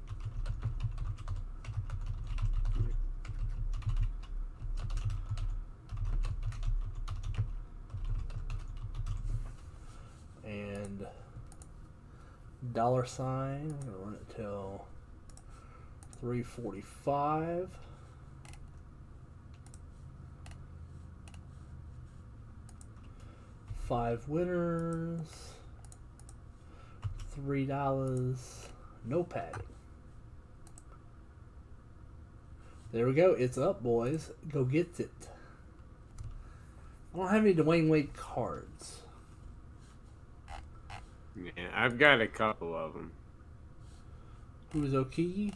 dollar sign. I'm gonna run it till 3:45. Five winners. $3. No padding. There we go. It's up, boys. Go get it. I don't have any Dwayne Wade cards. Yeah, I've got a couple of them. Who's Okiki?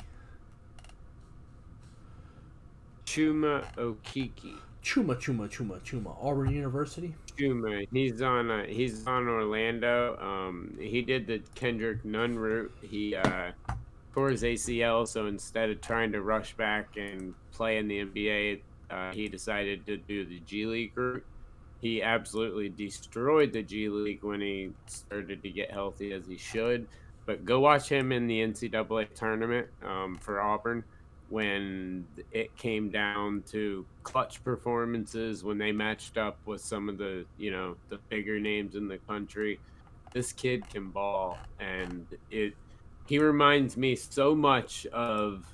Chuma Okiki. Chuma. Auburn University. Chuma. He's on Orlando. He did the Kendrick Nunn route. He tore his ACL, so instead of trying to rush back and play in the NBA, he decided to do the G League route. He absolutely destroyed the G League when he started to get healthy, as he should. But go watch him in the NCAA tournament for Auburn when it came down to clutch performances, when they matched up with some of the, the bigger names in the country. This kid can ball, and he reminds me so much of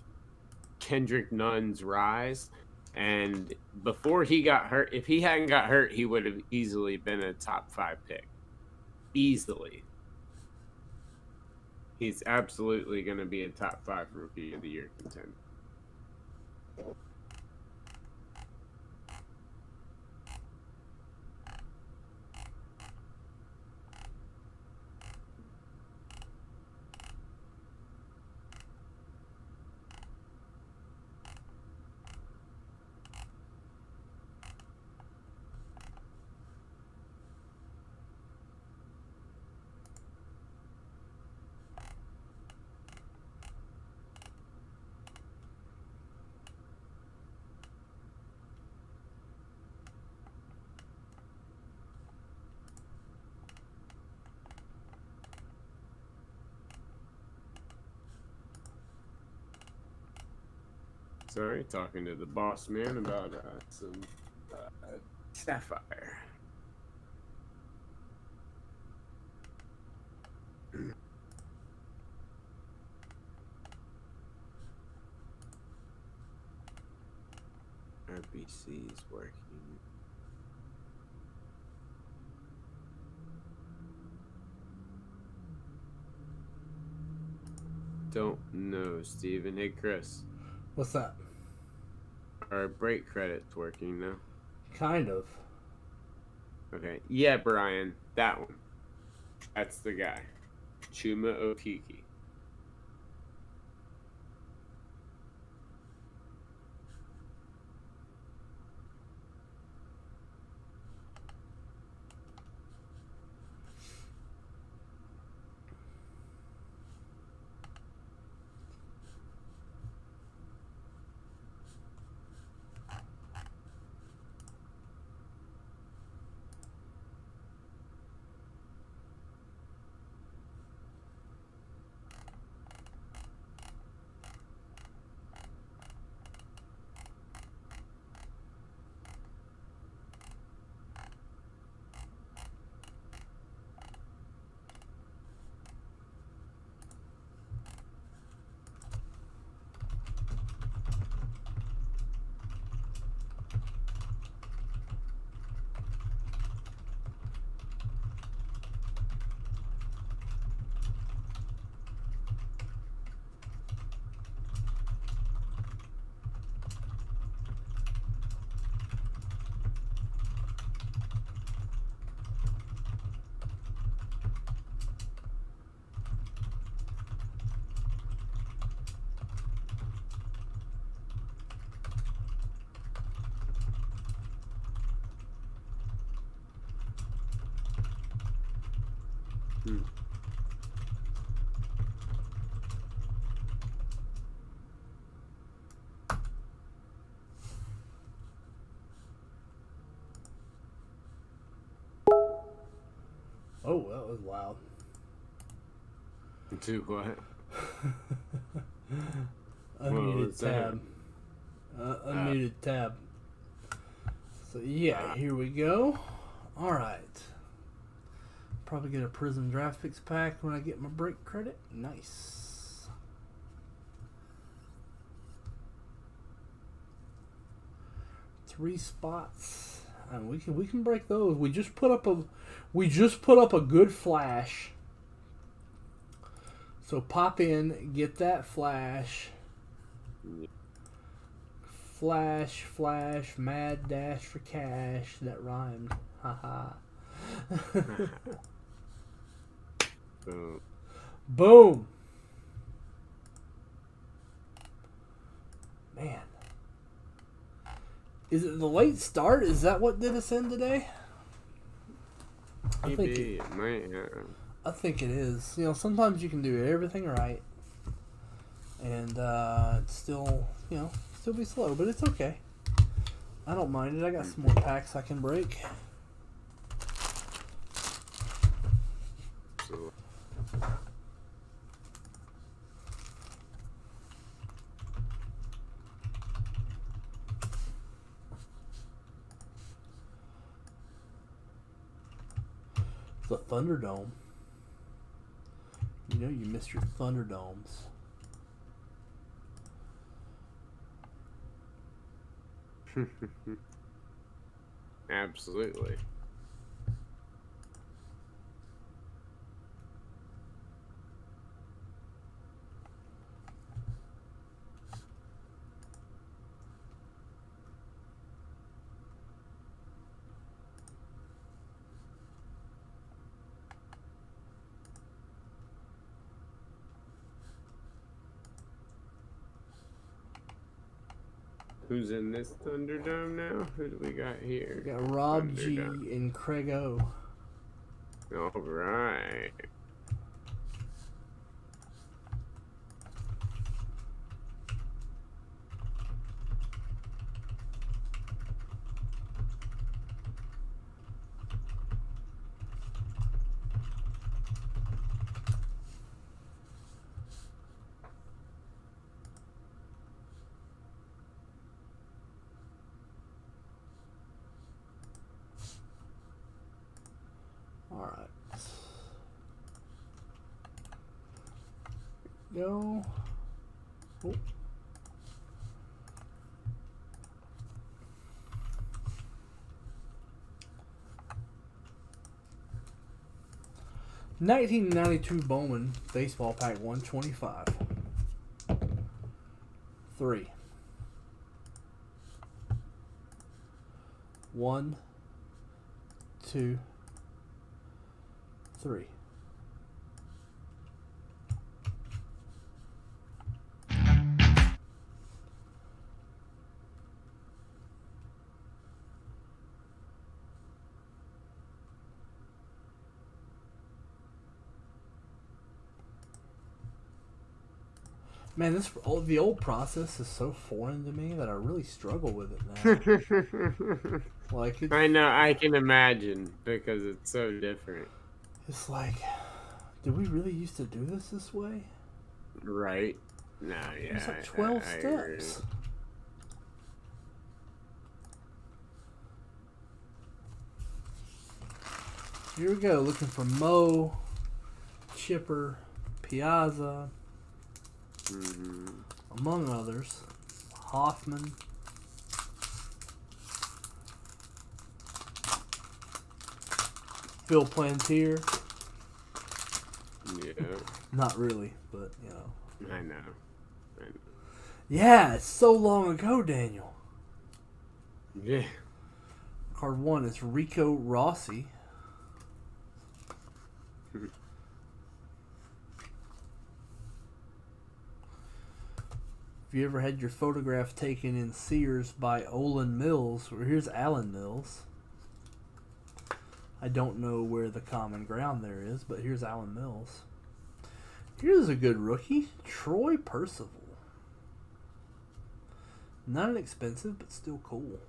Kendrick Nunn's rise. And before he got hurt, if he hadn't got hurt, he would have easily been a top 5 pick. Easily. He's absolutely going to be a top 5 rookie of the year contender. Sorry, talking to the boss man about some Sapphire. RBC is working. Don't know, Steven. Hey, Chris. What's that? Our break credit's working now. Kind of. Okay. Yeah, Brian. That one. That's the guy. Chuma Okiki. Oh, that was loud. Do what? Unmuted tab. Unmuted tab. So yeah, here we go. All right. probably get a Prism Draft Picks pack when I get my break credit. Nice. Three spots. And we can break those. We just put up a good flash. So pop in, get that flash. Flash, mad dash for cash. That rhymed. Haha. Boom. Boom. Man. Is it the late start? Is that what did us in today? I think it might have. I think it is. You know, sometimes you can do everything right. And it's still, still be slow, but it's okay. I don't mind it. I got some more packs I can break. So, The Thunderdome. You know you missed your Thunderdomes. absolutely. Who's in this Thunderdome now? Who do we got here? We got Rob G Thunderdome. and Craig O. All right. Alright. Go. Oh. $19.92 Bowman baseball pack 125. 3. 1, 2, 3. Man, the old process is so foreign to me that I really struggle with it now. Like I know, I can imagine because it's so different. It's like, did we really used to do this way? Right? No, yeah. It's like 12 I agree. steps. Here we go, looking for Mo, Chipper, Piazza, among others. Hoffman. Phil Plantier. Yeah. Not really, but you know. I know. Yeah, it's so long ago, Daniel. Yeah. Card 1 is Rico Rossi. Have you ever had your photograph taken in Sears by Olin Mills? Well, here's Alan Mills. I don't know where the common ground there is, but here's Alan Mills. Here's a good rookie, Troy Percival. Not inexpensive, but still cool.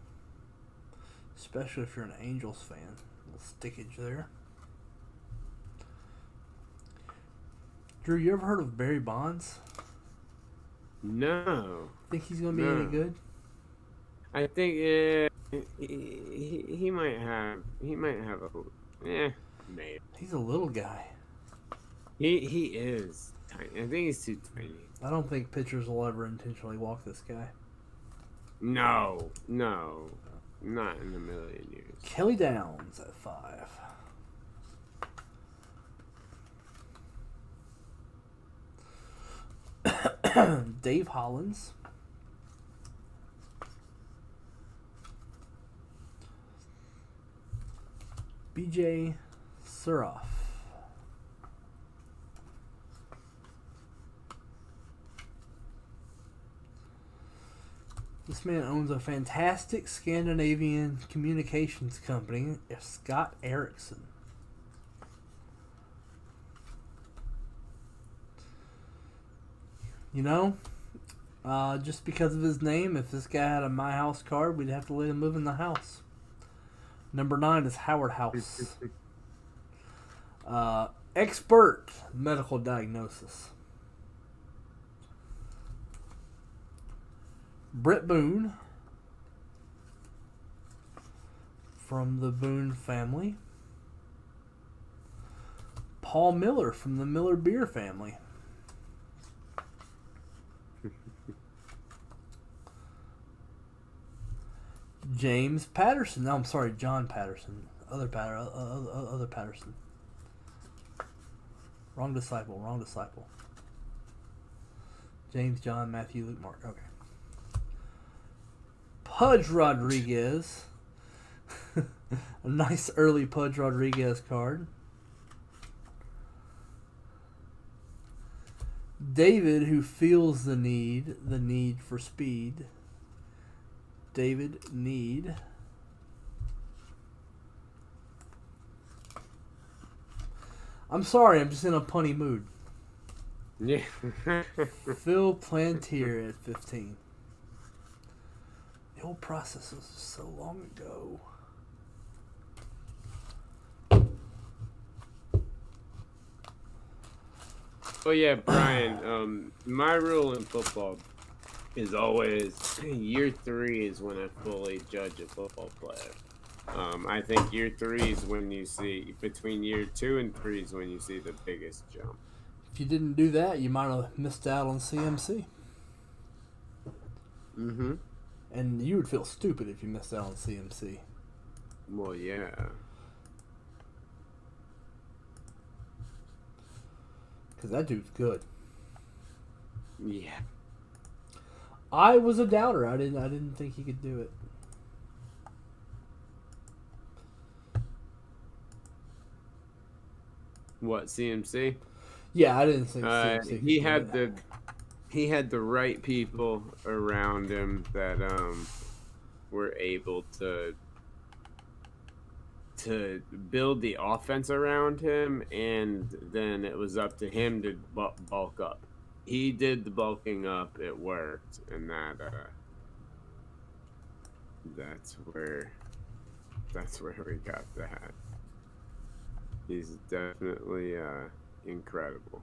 Especially if you're an Angels fan. A little stickage there. Drew, you ever heard of Barry Bonds? No. Think he's going to be any good? I think he might have a made. He's a little guy. He is tiny. I think he's too tiny. I don't think pitchers will ever intentionally walk this guy. No, not in a million years. Kelly Downs at 5. Dave Hollins. BJ Suroff. This man owns a fantastic Scandinavian communications company, Scott Erickson. You know, just because of his name, if this guy had a My House card, we'd have to let him move in the house. Number 9 is Howard House. Expert medical diagnosis. Brett Boone from the Boone family. Paul Miller from the Miller Beer family. James Patterson. No, I'm sorry, John Patterson. Other Patterson. Wrong disciple. James, John, Matthew, Luke, Mark. Okay. Pudge Rodriguez. A nice early Pudge Rodriguez card. David, who feels the need for speed. David Need. I'm sorry, I'm just in a punny mood. Yeah. Phil Plantier at 15. The old process was so long ago. Oh yeah, Brian. My rule in football is always year 3 is when I fully judge a football player. I think year 3 is when you see, between year 2 and 3 is when you see the biggest jump. If you didn't do that, you might have missed out on CMC. Mm-hmm. And you would feel stupid if you missed out on CMC. Well, yeah. Because that dude's good. Yeah. I was a doubter. I didn't think he could do it. What, CMC? Yeah, I didn't think CMC could do it. He had the right people around him that were able to build the offense around him, and then it was up to him to bulk up. He did the bulking up, it worked, and that's where we got that. He's definitely incredible.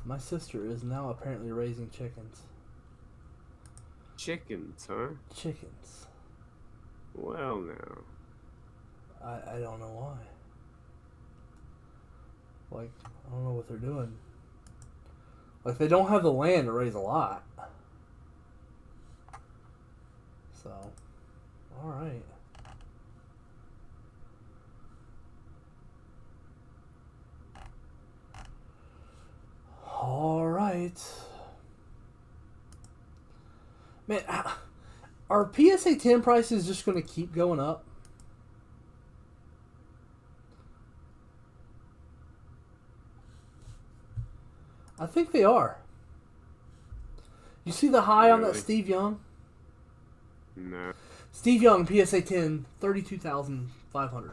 My sister is now apparently raising chickens. Chickens, huh? Chickens. Well, now. I don't know why. Like, I don't know what they're doing. Like, they don't have the land to raise a lot. So, all right. All right. Man, are PSA 10 prices just going to keep going up? I think they are. You see the high on that Really? Steve Young? No. Steve Young, PSA 10, 32,500.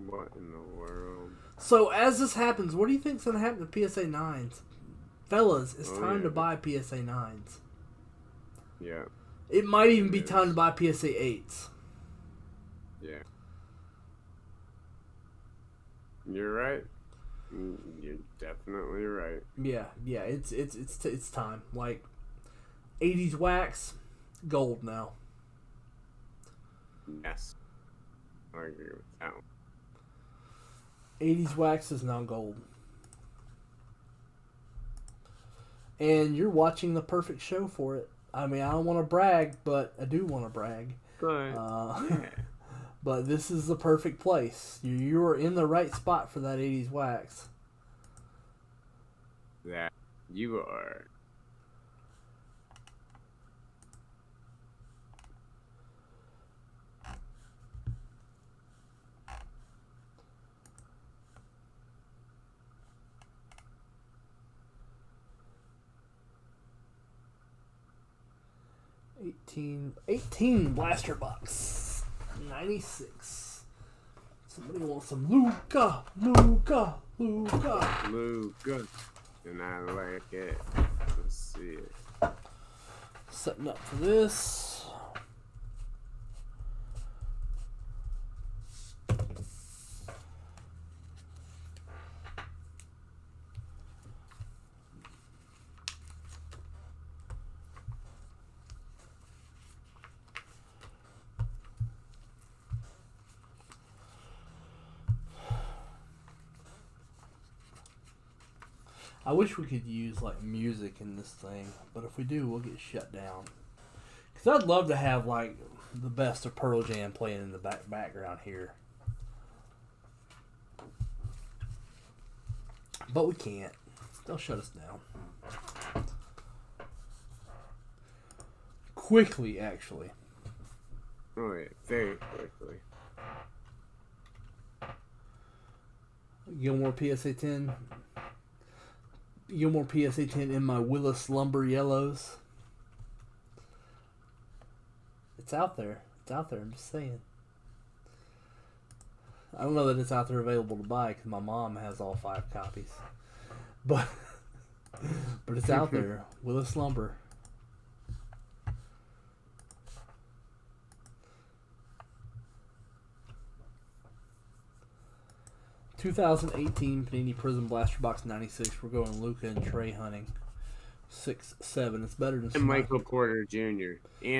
What in the world? So as this happens, what do you think's going to happen to PSA 9s? Fellas, it's time to buy PSA 9s. Yeah. It might even It be is. time to buy PSA 8s. Yeah. You're right. You're definitely right. Yeah, it's time. Like 80s wax, gold now. Yes. I agree with that one. 80s wax is now gold. And you're watching the perfect show for it. I mean, I don't want to brag, but I do want to brag. But yeah. But this is the perfect place. You are in the right spot for that 80s wax. That you are. $18 blaster box. 96. Somebody wants some Luca. Luca. And I like it. Let's see it. Setting up for this. I wish we could use like music in this thing, but if we do, we'll get shut down. Because I'd love to have like the best of Pearl Jam playing in the background here. But we can't. They'll shut us down. Quickly, actually. Oh yeah, very quickly. Gilmore PSA 10. Gilmore PSA 10 in my Willis Lumber yellows. It's out there. It's out there. I'm just saying. I don't know that it's out there available to buy because my mom has all 5 copies. But it's out there. Willis Lumber. (2018) Panini Prism Blaster Box 96. We're going Luca and Trey Hunting. 6-7. It's better than And Michael Porter Jr. and